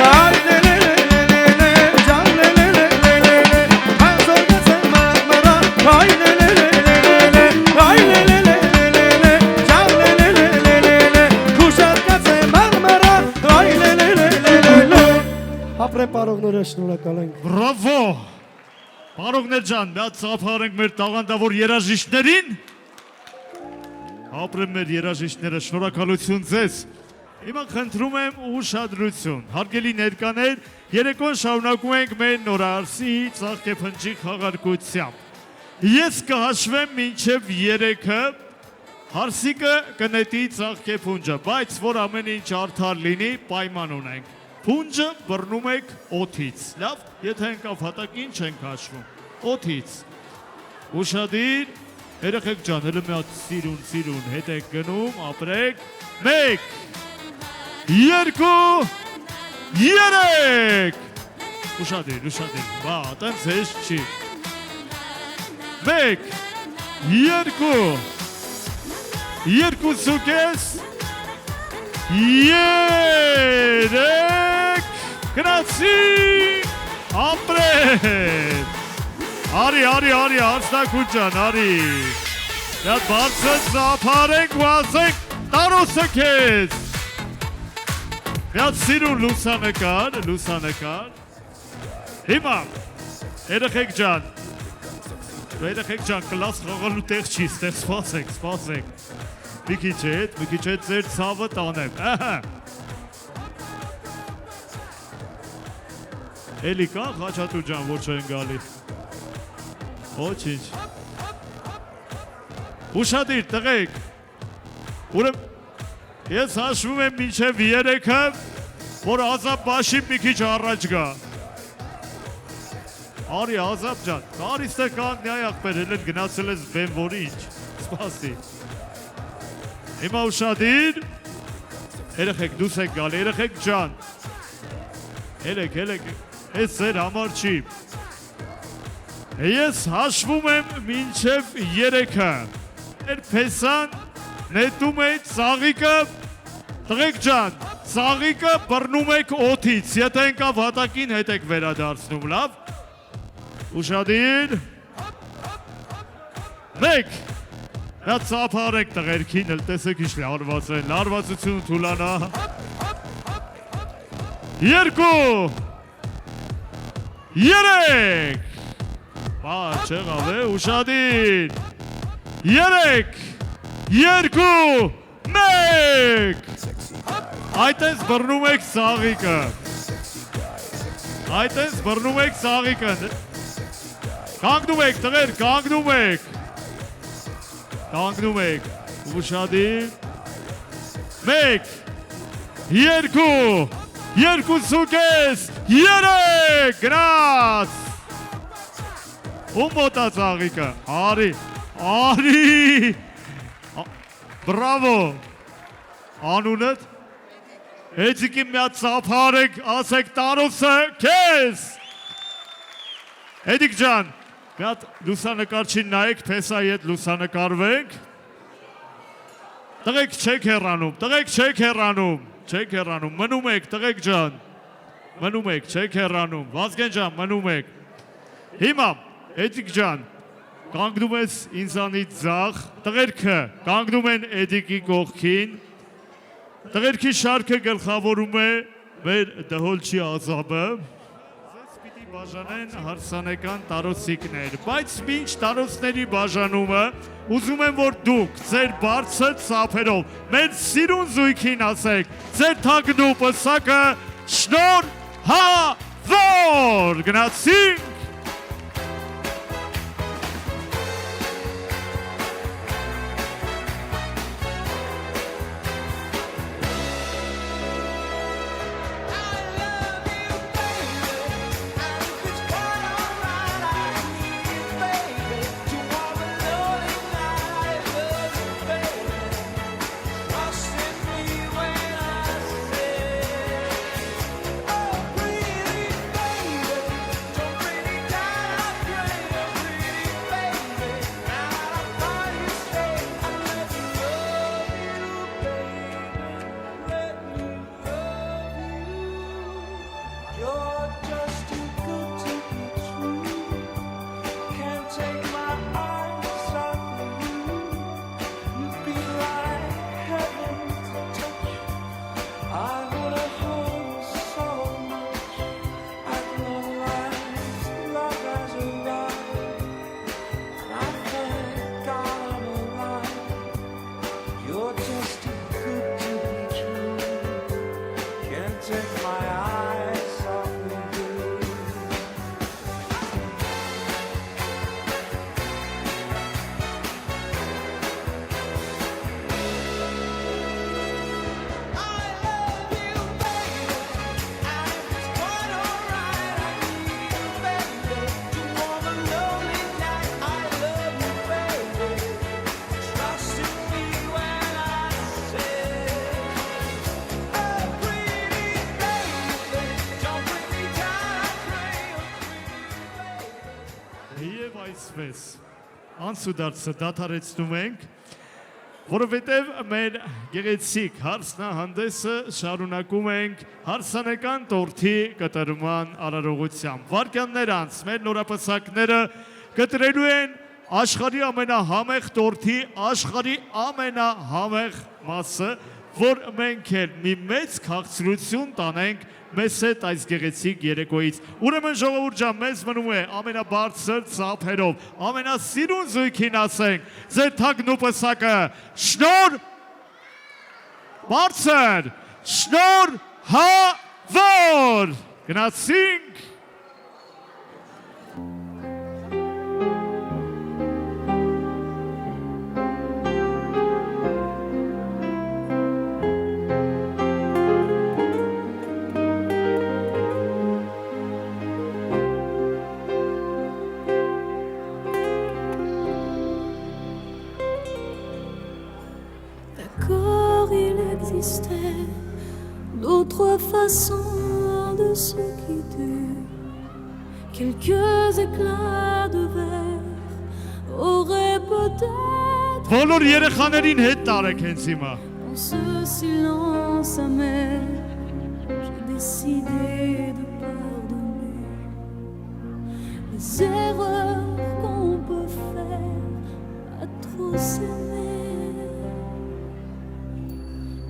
Այ լելելելելելե Ջան լելելելելելե Հազոր գացեմ մամարա Այ լելելելելելե Այ լելելելելելե Ջան լելելելելելե Քուշատ գացեմ մամարա Այ լելելելելելե Ապրե պարողները շնորհակալ ենք Բրավո։ Պարողներ ջան, դա ծափարենք մեր տաղանդավոր երաժիշտներին։ Ապրեմ մեր երաժիշտները, շնորհակալություն ձեզ։ Հիմա խնդրում եմ ուշադրություն։ Հարգելի ներկաներ, երեկոն շարունակում ենք մեր նորարսի ծաղկեփնջի խաղարկությամբ։ Ես կհաշվեմ մինչև 3-ը, հարսիկը կնետի ծաղկեփունջը, բայց որ ամեն ինչ արդար լինի, պայման ունենք։ Փունջը բռնում եք օդից, լավ, եթե ընկավ հատակին չենք հաշվում, օդից։ Ուշադիր, երեխեք ջան, հələ մի հատ սիրուն, հետ եք գնում, ապրեք, 1, 2, 3, ուշադիր, բա, տենց հեշ չի, 1, 2, 2.5 Երեք, գնացի, ապրեք, արի, հարսնակուն ջան, արի, Այդ բարձր ծափարենք ու ասենք տարոսը քեզ, Այդ սիրուն լուսանկար, հիմա, երեխեք ջան, կլաս խաղալու տեղ չի, ստեղ սպասեք, Մի քիչ հետ ձեր ցավը տանեմ, Էլի կա Խաչատուր ջան, որ չեն գալի, ոչինչ, ուշադիր տղեկ, ես հաշվում եմ մինչև 3-ը, որ Ազապ Բաշիպ մի քիչ առաջ գա, Արի Ազապ ջան, կարիստը կան նյայախպեր, հել են գնացել ես բեմ որի ինչ, սպասի, Հիմա ուշադիր, երեխեք դուս եք գալի, երեխեք ջան, Հելեք, ես ձեր համար չի, Ես հաշվում եմ մինչև 3-ը, Էր պեսան նետում եք ծաղիկը, տղեկ ջան, ծաղիկը բռնում եք օդից, եթե ընկավ հատակին հետ եք վերադարձնում, լավ, ուշադիր, 1, Նա ծափարեք տղերքին, էլ տեսեք ինչ լարված են, լարվածություն թուլանա, 2, 3, բա չեղավ է, ուշադիր, 3, 2, 1, այդպես բռնում եք ծաղիկը, կանգնում եք տղեր, կանգնում եք, ուշադիր, 1, 2, 2.5, 3, գնաց, ում մոտա ծաղիկը, արի, բրավո, անունըտ, Էջիկի մի հատ ծափարեք, ասեք տարոսը քեզ, Էդիկ ջան, մի հատ լուսանկարչին նայեք, պեսայի հետ լուսանկարվենք, տղեկ չեք հեռանում, մնում եք, տղեկ ջան, չեք հեռանում, Վազգեն ջան, մնում եք, հիմա, Էդիկ ջան, կանգնում ես ինձանից ձախ, տղերքը կանգնում են Էդիկի կողքին, տղերքի շարքը գլխավորում է մեր դհոլչի Ազապը, ձեզ պիտի բաժանեն հարսանեկան տարոսիկներ, բայց մինչ տարոսների բաժանումը, ուզում եմ, որ դուք ձեր բարձր ծափերով, մեր սիրուն զույգին ասեք, ձեր թագնու պսակը շնորհավոր, գնացինք, այսպես անսուդարձը դադարեցնում ենք, որովհետև մեր գեղեցիկ հարսնահանդեսը շարունակում ենք հարսանեկան տորթի կտրման արարողությամբ։ Վարկյաններ անց մեր նորապսակները կտրելու են աշխարհի ամենահամեղ տորթի աշխարհի ամենահամեղ մասը, որ մենք էլ մի մեծ քաղցրություն տանենք մեզ հետ այս գեղեցիկ երեկոյից։ Ուրեմն ժողովուրդ ջան, մեզ մնում է ամենաբարձր ծափերով, ամենասիրուն զույգին ասենք, ձեր թագն ու պսակը, շնոր բարձր, շնոր հավոր, գնացինք։ D'accord, il existait d'autres façons de se quitter. Quelques éclats de verre auraient peut-être Բոլոր երեխաներին հետ տարեք հենց հիմա։ dans ce silence amer, j'ai décidé de pardonner les erreurs qu'on peut faire à trop s'aimer.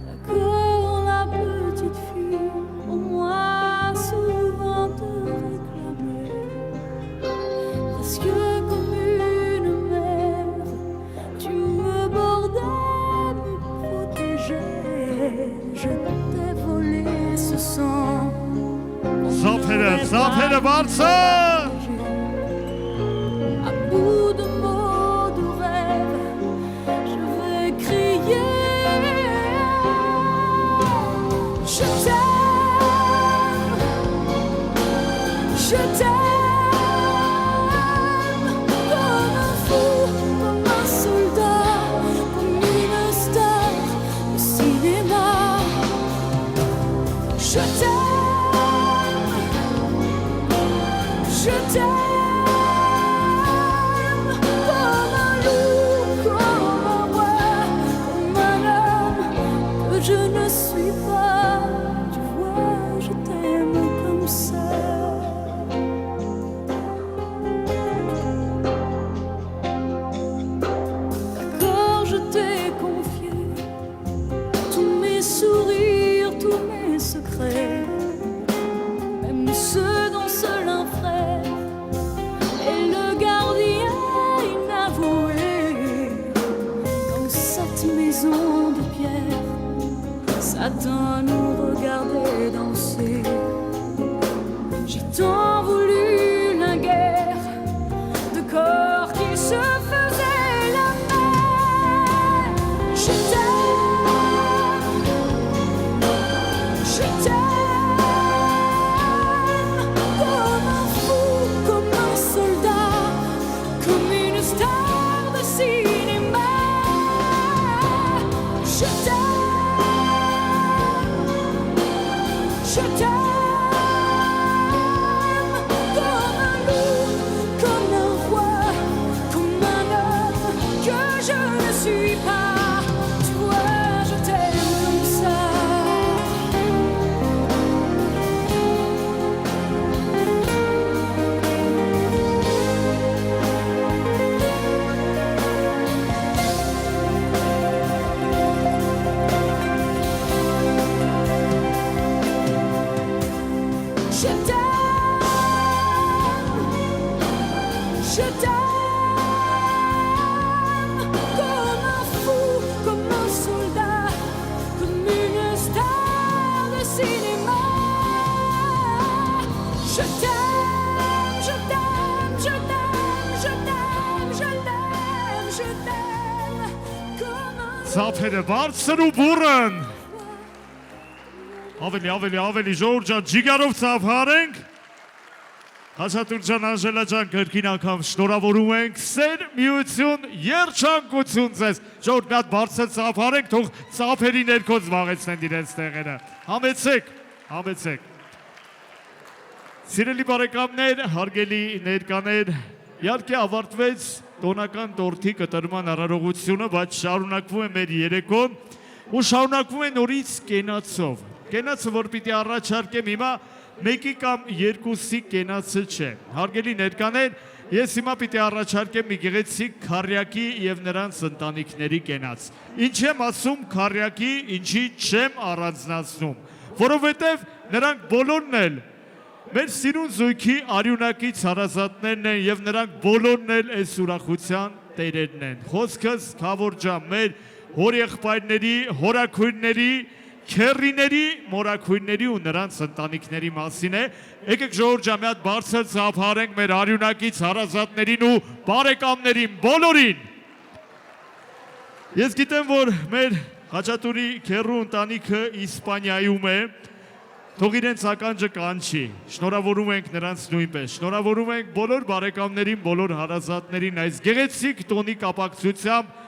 D'accord, la petite fille, au moins souvent te réclamait, presque comme une mère, tu me bordais, me protégeais, je t'ai volé ce sang. Զափերը բարձր։ À bout de mots de rêve, je vais crier. Je t'aime, je t'aime, comme un fou, comme un soldat, comme une star de cinéma. Je t'aime, je t'aime, comme un loup, comme un roi, comme un homme que je ne suis pas. Tu vois, je t'aime comme ça. D'accord, je t'ai confié tous mes sourires, tous mes secrets, même ceux dont seul un frère est le gardien inavoué. Dans cette maison de pierre, Satan nous regardait danser. J'ai tant voulu la guerre de corps qui se faisaient la mer. Je t'aime, je t'aime, comme un fou, comme un soldat, comme une star de cinéma. Je t'aime, comme un loup, comme un roi, comme un homme que je ne suis pas. Tu vois, je t'aime comme ça. Je t'aime, comme un fou, comme un soldat, comme une star de cinéma. Je t'aime, je t'aime, je t'aime, je t'aime, je t'aime, je t'aime, comme un Զափերը բարձր ու բուրըն։ Ավելի ժողովուրդ ջան, ջիգարով ծափարենք։ Հաշատուր ջան, Անժելա ջան, կրկին անգամ շնորհավորում ենք, սեր, միություն, երջանկություն ձեզ։ Ժողովուրդ մի հատ բարձր ծափարենք, թող ծափերի ներքո զբաղեցնեն իրենց տեղերը։ Համեցեք, համեցեք։ Սիրելի բարեկամներ, հարգելի ներկաներ, Իհարկե ավարտվեց տոնական տորթի կտրման արարողությունը, բայց շարունակվում է մեր երեկոն ու շարունակվում է նորից կենացով։ Կենացը, որ պիտի առաջարկեմ հիմա մեկի կամ երկուսի կենացը չէ։ Հարգելի ներկաներ, ես հիմա պիտի առաջարկեմ մի գեղեցիկ քարյակի եւ նրանց ընտանիքների կենաց։ Ինչ եմ ասում քարյակի, ինչի չեմ առանձնացնում, որովհետեւ նրանք բոլորն էլ մեր սիրուն զույգի արյունակից հարազատներն են եւ նրանք բոլորն էլ այս ուրախության տերերն են։ Խոսքս Քավոր ջան, մեր հորեղբայրների, հորաքույրների, քեռիների, մորաքույրների ու նրանց ընտանիքների մասին է։ Եկեք ժողովուրդ ջան, մի հատ բարձր ծափարենք մեր արյունակից հարազատներին ու բարեկամներին բոլորին։ Ես գիտեմ, որ մեր Խաչատուրի քեռու ընտանիքը Իսպանիայում է։ Թող իրենց ականջը կանչի, շնորհավորում ենք նրանց նույնպես, շնորհավորում ենք բոլոր բարեկամներին, բոլոր հարազատներին այս գեղեցիկ տոնի կապակցությամբ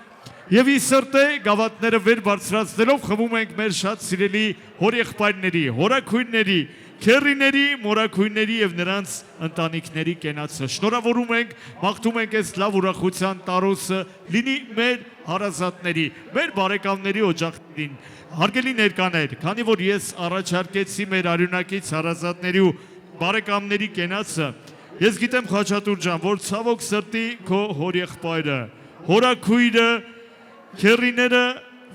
եւ ի սրտե գավաթները վեր բարձրացնելով խմում ենք մեր շատ սիրելի հորեղբայրների, հորաքույրների, քեռիների, մորաքույրների եւ նրանց ընտանիքների կենացը։ Շնորհավորում ենք, մաղթում ենք այս լավ ուրախության տարոսը լինի մեր հարազատների, մեր բարեկամների օջախներին։ Հարգելի ներկաներ, քանի որ ես առաջարկեցի մեր արյունակից հարազատների ու բարեկամների կենացը, ես գիտեմ Խաչատուր ջան, որ ցավոք սրտի քո հորեղբայրը, հորաքույրը, քեռիները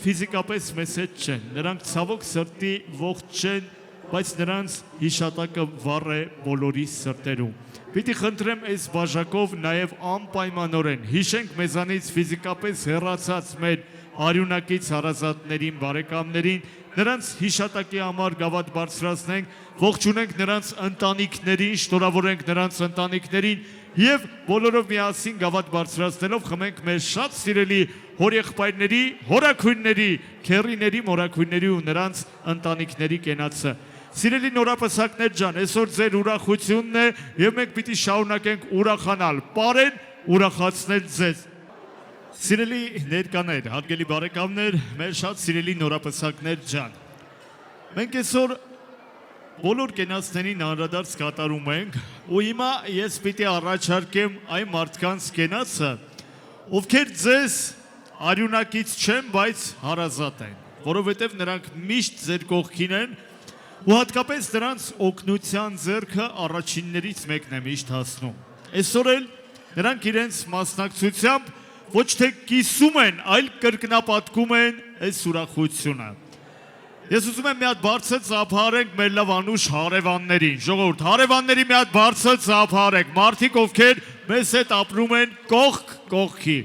ֆիզիկապես մեծ չեն, նրանք ցավոք սրտի ողջ չեն, բայց նրանց հիշատակը վառ է բոլորի սրտերում։ Պիտի խնդրեմ այս բաժակով նաև անպայմանորեն հիշենք մեզանից ֆիզիկապես հեռացած մեր արյունակից հարազատներին, բարեկամներին, նրանց հիշատակի համար գավաթ բարձրացնենք, ողջունենք նրանց ընտանիքներին, շնորհավորենք նրանց ընտանիքներին եւ բոլորով միասին գավաթ բարձրացնելով խմենք մեր շատ սիրելի հորեղբայրների, հորաքույրների, քեռիների, մորաքույրների ու նրանց ընտանիքների կենացը։ Սիրելի նորապսակներ ջան, այսօր ձեր ուրախությունն է եւ մենք պիտի շարունակենք ուրախանալ, պարեն ուրախացնել ձեզ։ Սիրելի ներկաներ, հարգելի բարեկամներ, մեր շատ սիրելի նորապսակներ ջան։ Մենք այսօր բոլոր կենացներին անդրադարձ կատարում ենք ու հիմա ես պիտի առաջարկեմ այն մարդկանց կենացը, ովքեր ձեզ արյունակից չեն, բայց հարազատ են, որովհետև նրանք միշտ ձեր կողքին են ու հատկապես նրանց օգնության ձեռքը առաջիններից մեկն է միշտ հասնում։ Այսօր էլ նրանք իրենց մասնակցությամբ ոչ թե կիսում են, այլ կրկնապատկում են այս ուրախությունը։ Ես ուզում եմ մի հատ բարձր ծափարենք մեր լավ անուշ հարևաններին, ժողովուրդ, հարևանների մի հատ բարձր ծափարենք, մարդիկ ովքեր մեզ հետ ապրում են կողք կողքի։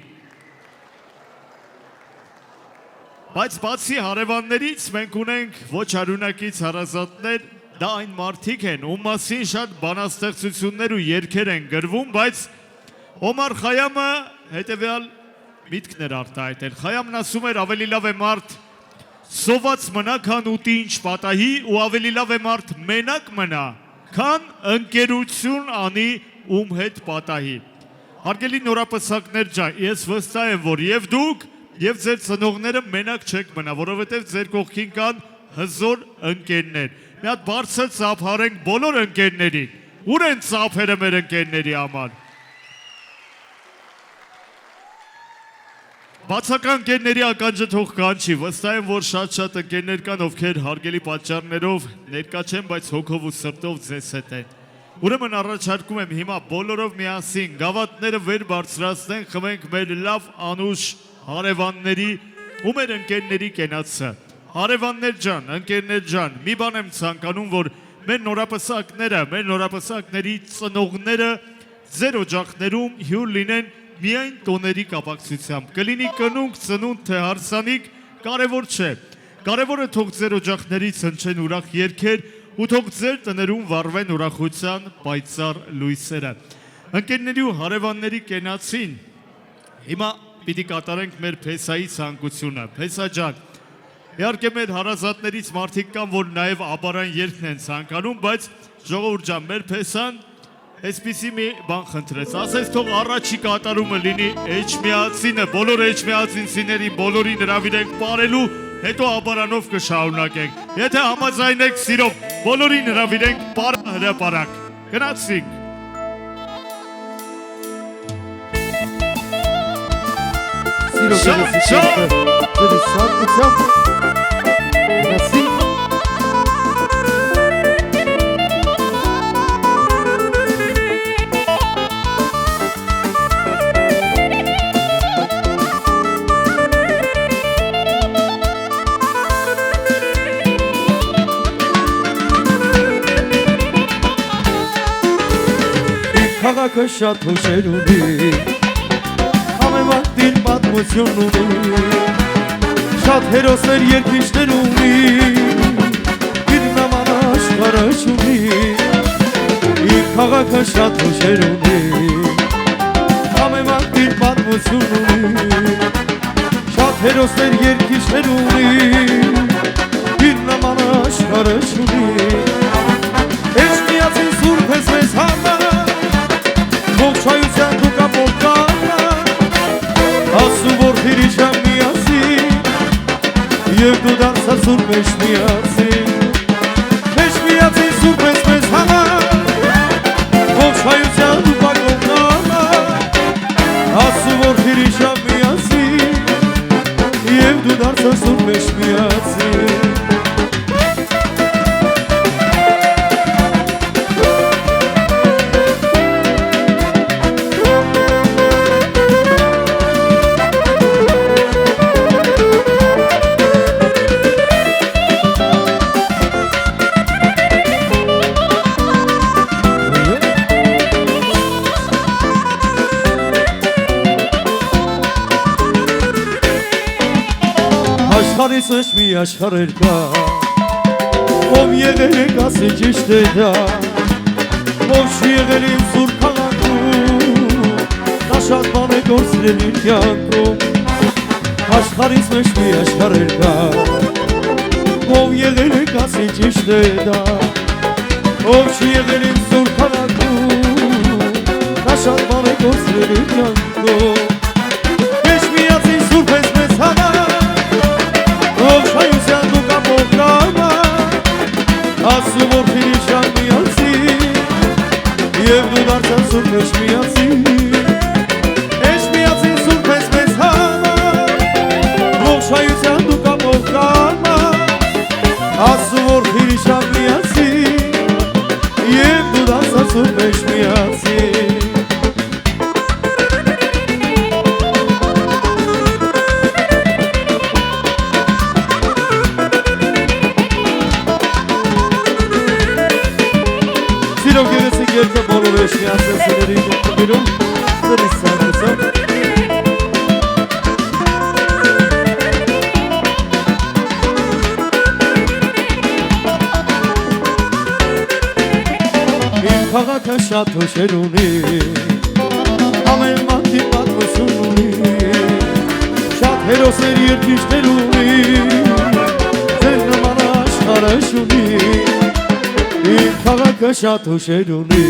Բայց բացի հարևաններից մենք ունենք ոչ արյունակից հարազատներ, դա այն մարդիկ են, ում մասին շատ բանաստեղծություններ ու երգեր են գրվում, բայց Օմար Խայամը հետևյալ միտքն էր արտահայտել։ Խայամն ասում էր ավելի լավ է մարդ սոված մնա, քան ուտի ինչ պատահի, ու ավելի լավ է մարդ մենակ մնա, քան ընկերություն անի ում հետ պատահի։ Հարգելի նորապսակներ ջան, ես վստահ եմ, որ եւ դուք եւ ձեր ծնողները մենակ չեք մնա, որովհետեւ ձեր կողքին կան հզոր ընկերներ։ Մի հատ բարձր ծափարենք բոլոր ընկերներին։ Ուր են ծափերը մեր ընկերների համար։ Բացական ընկերների ականջը թող կանչի, վստահ եմ, որ շատ ընկերներ կան, ովքեր հարգելի պատճառներով ներկա չեն, բայց հոգով ու սրտով ձեզ հետ են։ Ուրեմն առաջարկում եմ հիմա բոլորով միասին գավաթները վեր բարձրացնենք, խմենք մեր լավ անուշ հարևանների ու մեր ընկերների կենացը։ Հարևաններ ջան, ընկերներ ջան, մի բան եմ ցանկանում, որ մեր նորապսակները, մեր նորապսակների ծնողները ձեր օջախներում հյուր լինեն միայն տոների կապակցությամբ, կլինի կնունք, ծնունդ, թե հարսանիք, կարևոր չէ։ Կարևորը թող ձեր օջախներից հնչեն ուրախ երգեր ու թող ձեր տներում վառվեն ուրախության պայծառ լույսերը։ Ընկերների ու հարևանների կենացին հիմա պիտի կատարենք մեր փեսայի ցանկությունը։ Փեսա ջան, իհարկե մեր հարազատներից մարդիկ կան, որ նաև աբարան երգն են ցանկանում, բայց ժողովուրդ ջան, մեր փեսան այսպիսի մի բան խնդրեց, ասես թող առաջի կատարումը լինի էջմիածինը, բոլոր էջմիածինցիների բոլորին հրավիրենք պարելու, հետո աբարանով կշարունակենք։ Եթե համաձայնեք սիրով, բոլորին հրավիրենք պար հրապարակ։ Գնացինք։ Սիրո գեղեցիկ երգը ձերի սարկությամբ գնացի Քաղաքը շատ հուշեր ունի Ամենատին պատմություն ունի Շատ հերոսներ երկիշներ ունի Իր նման աշխարհը չունի Իր քաղաքը շատ հուշեր ունի Ամենատին պատմություն ունի Շատ հերոսներ երկիշներ ունի Իր նման աշխարհը չունի Էջ միացին սուրբ ես մեզ համար Ողջայության դու կապով կանա Ասու որդիրի շամ միացին Եվ դու դարձա սուրբ ես միացին Ես միացին սուրբ ես մեզ համար Ողջայության դու կապով կանա Ասու որդիրի շամ միացին Եվ դու դարձա սուրբ ես միացին Աշխարհիս ոչ մի աշխարհեր կա Ով եղել է կասի ճիշտ է դա Ով չի եղել իմ սուրբ քաղաքում Նա շատ բան է գործրել իր կյանքում Աշխարհիս ոչ մի աշխարհեր կա Ով եղել է կասի ճիշտ է դա Ով չի եղել իմ սուրբ քաղաքում Նա շատ բան է գործրել իր կյանքում Ես միացին սուրբ ես մեզ համար Ողջայության դու կապով կանա Ասու որդիրի շան միացին Եվ դու դարձան սուրբ ես միացին Ես միացին սուրբ ես մեզ համար Ողջայության դու կապով կանա Ասու որդիրի շան միացին Եվ դու դարձան սուրբ ես միացին Սիրով գեղեցիկ երգը բոլոր ես միացնեցիների դուքտիրում Ձերի սարկությամբ Իմ քաղաքը շատ հուշեր ունի Ամեն մարդի պատմություն ունի Շատ հերոսներ երկիշներ ունի Ձեր նման աշխարհը չունի Իմ քաղաքը շատ հուշեր ունի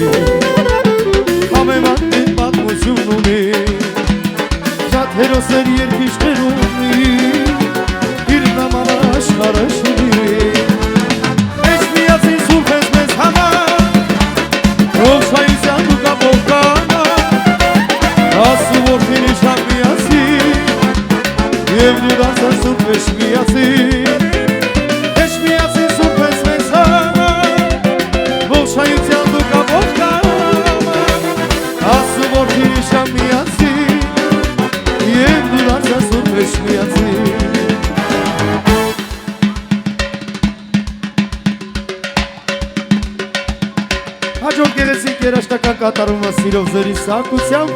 Ամենատին պատմություն ունի Շատ հերոսներ երկիշներ ունի Իր նման աշխարհը չունի Ես միացին սուրբ ես մեզ համար Ողջայության դու կապով կանա Ասու որդիրի շան միացին Եվ դու դարձա սուրբ ես միացին Ես միացին սուրբ ես մեզ համար Ողջայության դու կապով կանա Ասու որդիրի շան միացին Եվ դու դարձա սուրբ ես միացին Հաջորդ գեղեցիկ երաժշտական կատարումը սիրով ձերի սարկությամբ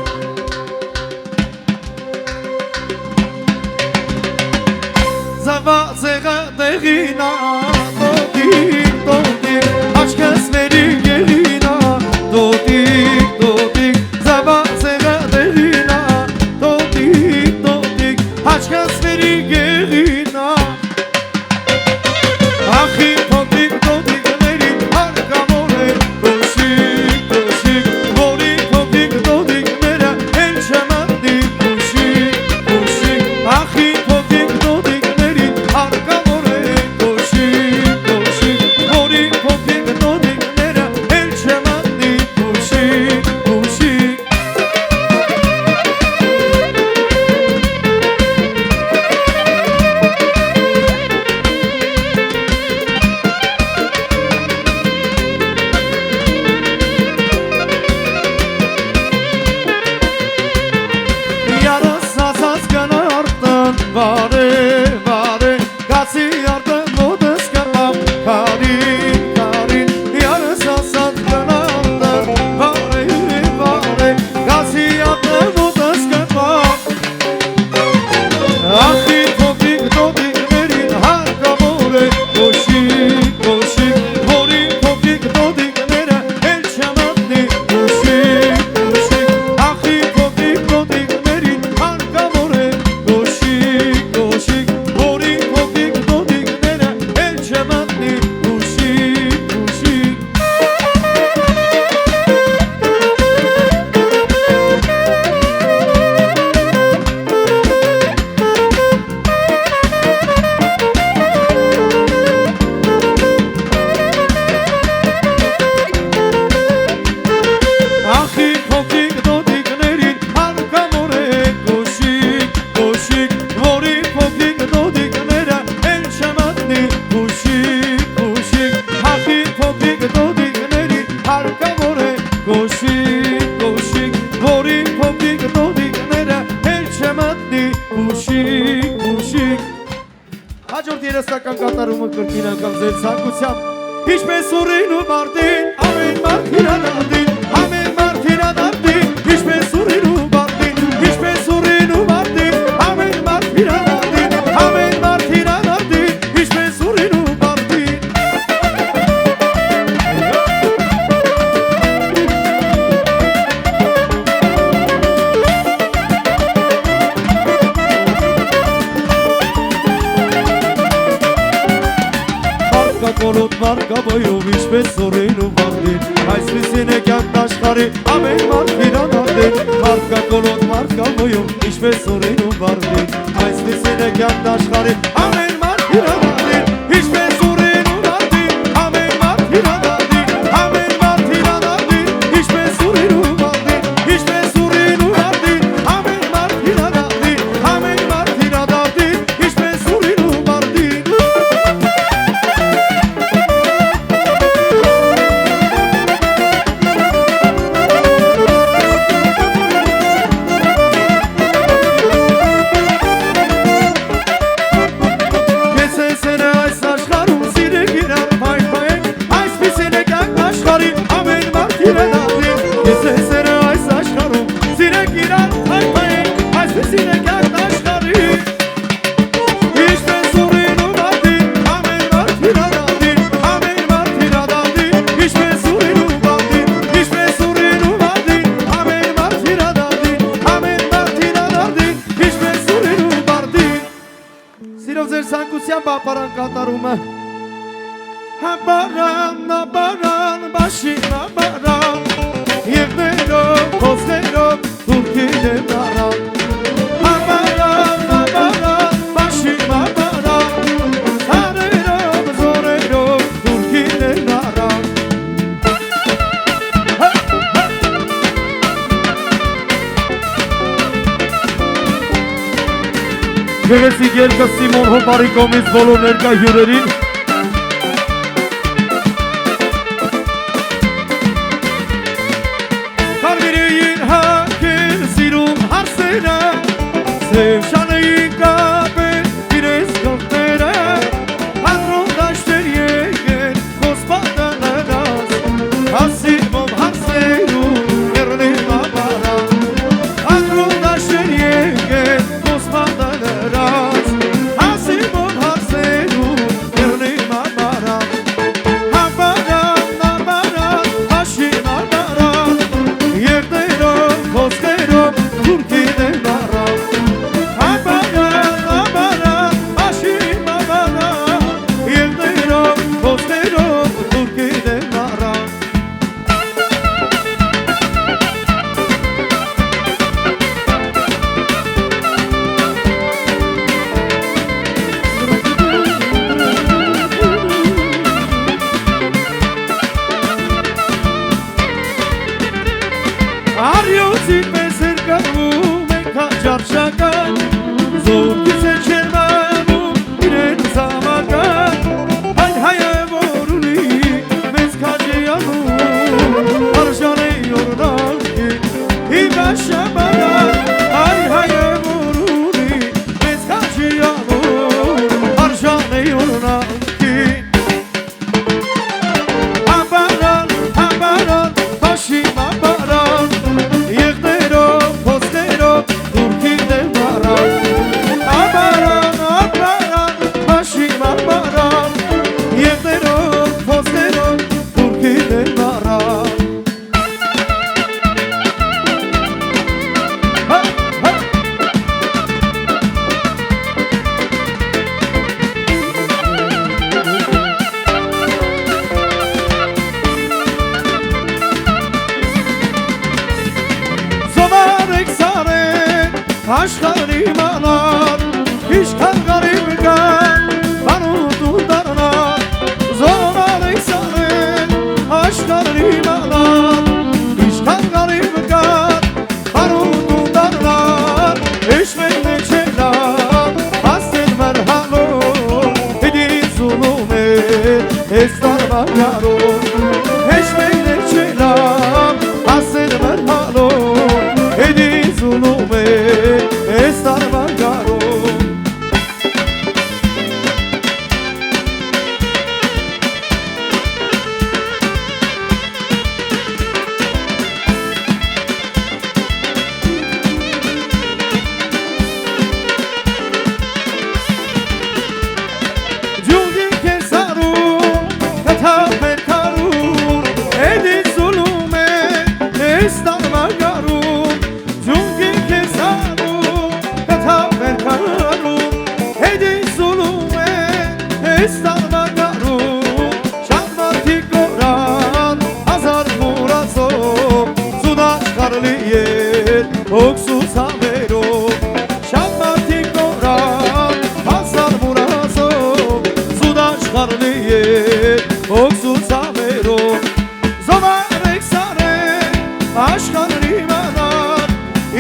Զավացեղը տեղինա Դոտիկ, դոտիկ Աչքս վերի գեղինա Դոտիկ, դոտիկ Զավացեղը տեղինա Դոտիկ, դոտիկ Աչքս վերի գեղինա Ախի դոտիկ, դոտիկներին հարկավոր է Դոշիկ, դոշիկ Որի դոտիկ, դոտիկները էլ չմատի Դոշիկ, դոշիկ Ախի դոտիկ, դոտիկներին հարկավոր է Դոշիկ ասած կանարտն վարե վարե գացի արտը մոտս կապավ քարին քարին Յարս ասած կանարտն վարե վարե գացի արտը մոտս կապավ Ախի փոքրիկ դոդիկներին հարկավոր է կոշիկ կոշիկ Որի փոքրիկ դոդիկները էլ չմատնի կոշիկ կոշիկ Ախի փոքրիկ դոդիկներին հարկավոր է կոշիկ կոշիկ Որի փոքրիկ դոդիկները էլ չմատնի կոշիկ կոշիկ Ախի փոքրիկ դոդիկներին հարկավոր է կոշիկ կոշիկ Որի փոքրիկ դոդիկները էլ չմատնի կոշիկ կոշիկ Ախի փոքրիկ դոդիկներին հարկավոր է կոշիկ կոշիկ Որի փոքրիկ դոդիկները էլ չմատնի կոշիկ կոշիկ Հաջորդ երեսական կատարումը կրկինական ձեր ցանկությամբ Ինչպես ուրին ու մարդին, ամեն մարդ հիրանադին Ամեն մարդ հիրանադին, ինչպես ուրին ու մարդին Ինչպես ուրին ու մարդին, ամեն մարդ հիրանադին Ամեն մարդ հիրանադին, ինչպես ուրին ու մարդին Կոլոտ մարկաբայով ինչպես ուրին ու մարդին Այսպիսին է կյանքն աշխարհի ամեն մարդ հիրանադին Մարդկա կոլոտ մարկաբայով ինչպես ուրին ու մարդին Այսպիսին է կյանքն աշխարհի ամեն մարդ հիրանադին Ինչպես ուրին ու մարդին ամեն մարդ հիրանադին Ամեն մարդ հիրանադին ինչպես ուրին ու մարդին Ինչպես ուրին ու մարդին ամեն մարդ հիրանադին Ամեն մարդ հիրանադին ինչպես ուրին ու մարդին Պապարան կատարումը Հաբարան, բաշին հաբարան Եվ ներով, խոսներով, թուրքին եմ նարան Հաբարան, բաշին հաբարան Հարերով, զորերով, թուրքին եմ նարան Գեղեցիկ երկը Սիմոն Հոպարի կողմից բոլոր ներկա հյուրերին Կարմիրեին հակեր սիրում հարսերը Սև շանեին կապեր իրենց գողները Հադրոն դաշտեր եկեր խոսպատանարած Հասիմով հարսերում երնիմ ապարան Հադրոն դաշտեր եկեր խոսպատանարած Հասիմով հարսերում երնիմ ապարան Հաբարան, հաշին ապարան Երկներով, խոսքերով, թուրքին եմ նարան Հաբարան, հաշին ապարան Երկներով, խոսքերով, թուրքին եմ նարան Արյոցին մեզ հրկարվում ենք հաջարշական Զորքից է չեր մամում իրեն զամական Այն հայը որ ունի մեզ քաջիանում Արժան է օրնանքի իմ աշաբարան Այն հայը որ ունի աշխարհի մանար Իշքան գարիվ կան Բարուդու դարնար Զորալեքսանեն աշխարհի մանար Իշքան գարիվ կան Բարուդու դարնար Իշմեն չելան Ասեն մրհալով Հիդի զուլում էր Ես տարվագարով Իշմեն չելան Ասեն մրհալով Հիդի զուլում էր Ես տարվագարով Օքսուս համերով Շատ մարդիկ կորան Հասար մուրազով Սուդ աշխարհի էր Օքսուս համերով Զովարեք սարեն Աշխարհի մանար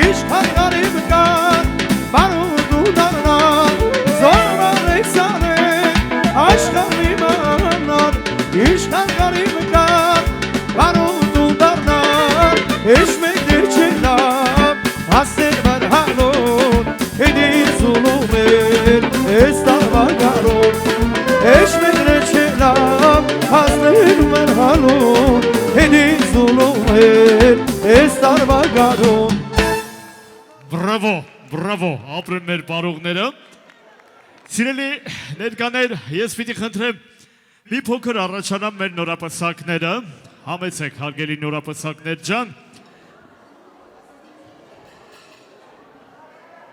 Իշքան գարիվ կան Բարուդու դարնար Զովարեք սարեն Աշխարհի մանար Իշքան գարիվ կան Բարուդու դարնար Իշմեք դեր չելավ Ասեր մրհալոն Հիդի զուլում էր Ես տարվագարով Էշմեդրե չելավ Ասեր մրհալոն Հիդի զուլում էր Ես տարվագարով Բրավո, բրավո, ապրեն մեր բարողները Սիրելի ներկաներ, ես պիտի խնդրեմ Մի փոքր առաջանամ մեր նորապսակները Համեցեք հարգելի նորապսակներ ջան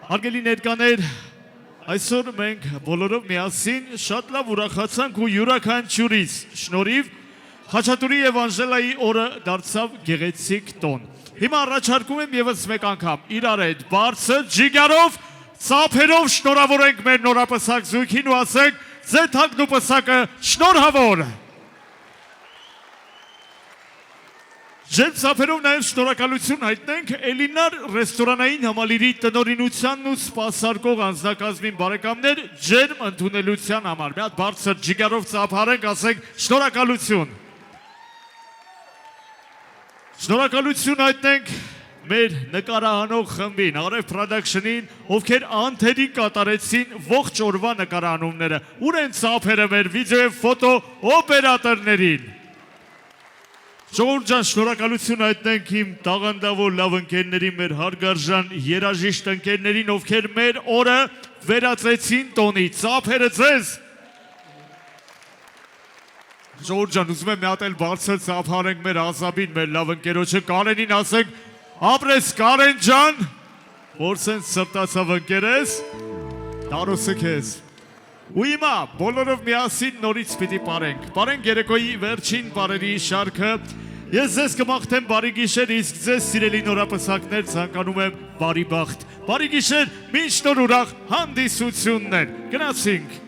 Հարգելի ներկաներ, այսօր մենք բոլորով միասին շատ լավ ուրախացանք ու յուրաքանչյուրից շնորհիվ Խաչատուրի եւ Անժելայի օրը դարձավ գեղեցիկ տոն։ Հիմա առաջարկում եմ եւս մեկ անգամ իրար հետ բարձր ջիգարով, ծափերով շնորհավորենք մեր նորապսակ զույգին ու ասենք ձեր թանկն ու պսակը շնորհավոր։ Ջերմ ծափերով նաև շնորհակալություն հայտնենք Էլինար ռեստորանային համալիրի տնօրինությանն ու սպասարկող անձնակազմին բարեկամներ ջերմ ընդունելության համար։ Մի հատ բարձր ջիգարով ծափարենք, ասենք շնորհակալություն։ Շնորհակալություն հայտնենք մեր նկարահանող խմբին, Արև Production-ին, ովքեր անթերի կատարեցին ողջ օրվա նկարահանումները։ Ուր են ծափերը մեր վիդեո եւ ֆոտո օպերատորներին։ Ժողովուրդ ջան, շնորհակալություն հայտնենք իմ տաղանդավոր լավ ընկերներին, մեր հարգարժան երաժիշտ ընկերներին, ովքեր մեր օրը վերածեցին տոնի, ծափերը ձեզ։ Ժողովուրդ ջան, ուզում եմ մի հատ էլ բարձր ծափարենք մեր Ազաբին, մեր լավ ընկերոջը Կարենին, ասենք ապրես Կարեն ջան, որ սենց սրտացավ ընկերես, տարոսը քեզ։ Ու հիմա բոլորով միասին նորից պիտի պարենք երեկոյի վերջին պարերի շարքը, ես ձեզ կմաղթեմ բարի գիշեր, իսկ ձեզ սիրելի նորապսակներ ցանկանում եմ բարի բախտ, բարի գիշեր, մինչ նոր ուրախ հանդիսություններ, գնացինք։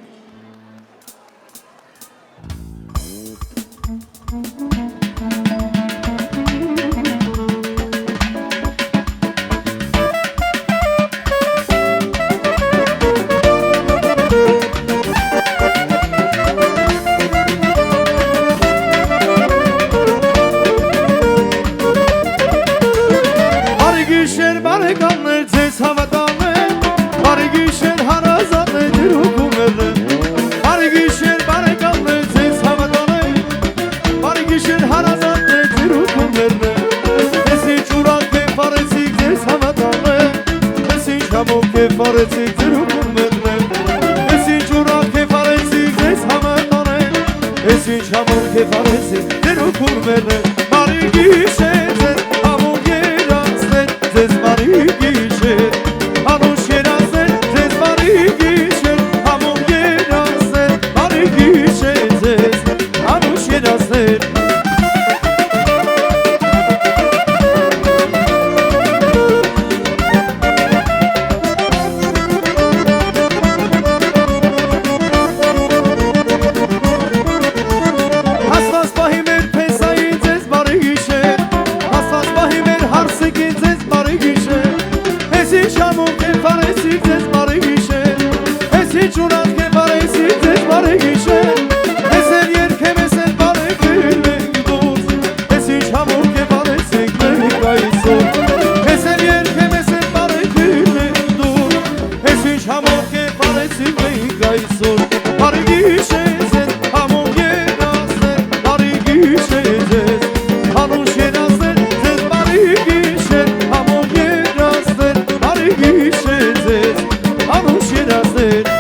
Farեցիք ձեր հուկումերներ, ես ինչ ուրախ է farեցիք ձեզ համատանել, ես ինչ համոք է farեցիք ձեր հուկումերներ, բարի գիշեր ձեր համոք երացներ, ձեզ բարի գիշեր, անուշ երացներ, ձեզ բարի գիշեր, համոք երացներ, բարի գիշեր ձեզ, անուշ երացներ, այսօր Բարի գիշեր ձեզ համոն երազներ Բարի գիշեր ձեզ Անուշ երազներ ձեզ Բարի գիշեր համոն երազներ Բարի գիշեր ձեզ Անուշ երազներ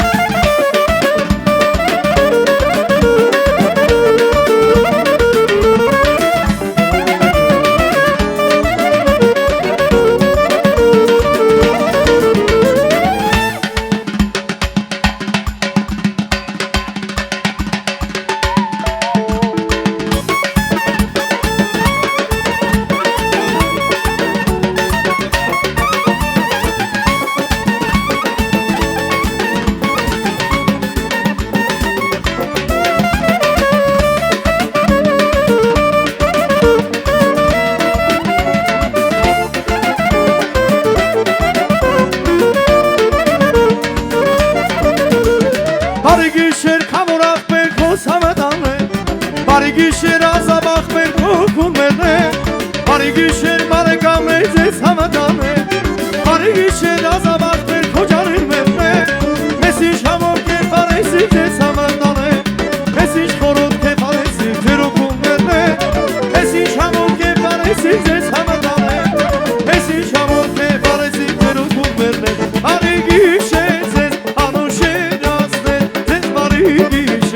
Բարի գիշեր քամորախ մեր քոս համատան է Բարի գիշեր ազաբախ մեր քոքուն մերն է Բարի գիշեր բարեկամ մեր ձեզ համատան է Բարի գիշեր ազաբախ մեր քոջարին մերն է Մեզ ինչ համոն կեվ արեսիք ձեզ համատան է Մեզ ինչ խորոտ կեվ արեսիք ձեր օգուն մերն է Մեզ ինչ համոն կեվ արեսիք ձեզ համատան է Մեզ ինչ համոն կեվ արեսիք ձեր օգուն մերն է Բարի գիշեր ձեզ անուշ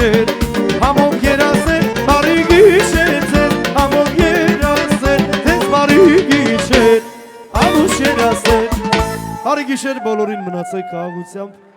գիշեր համոն երազներ բարի գիշեր ձեզ համոն երազներ ձեզ բարի գիշեր անուշ երազներ բարի գիշեր բոլորին մնացեք խաղաղությամբ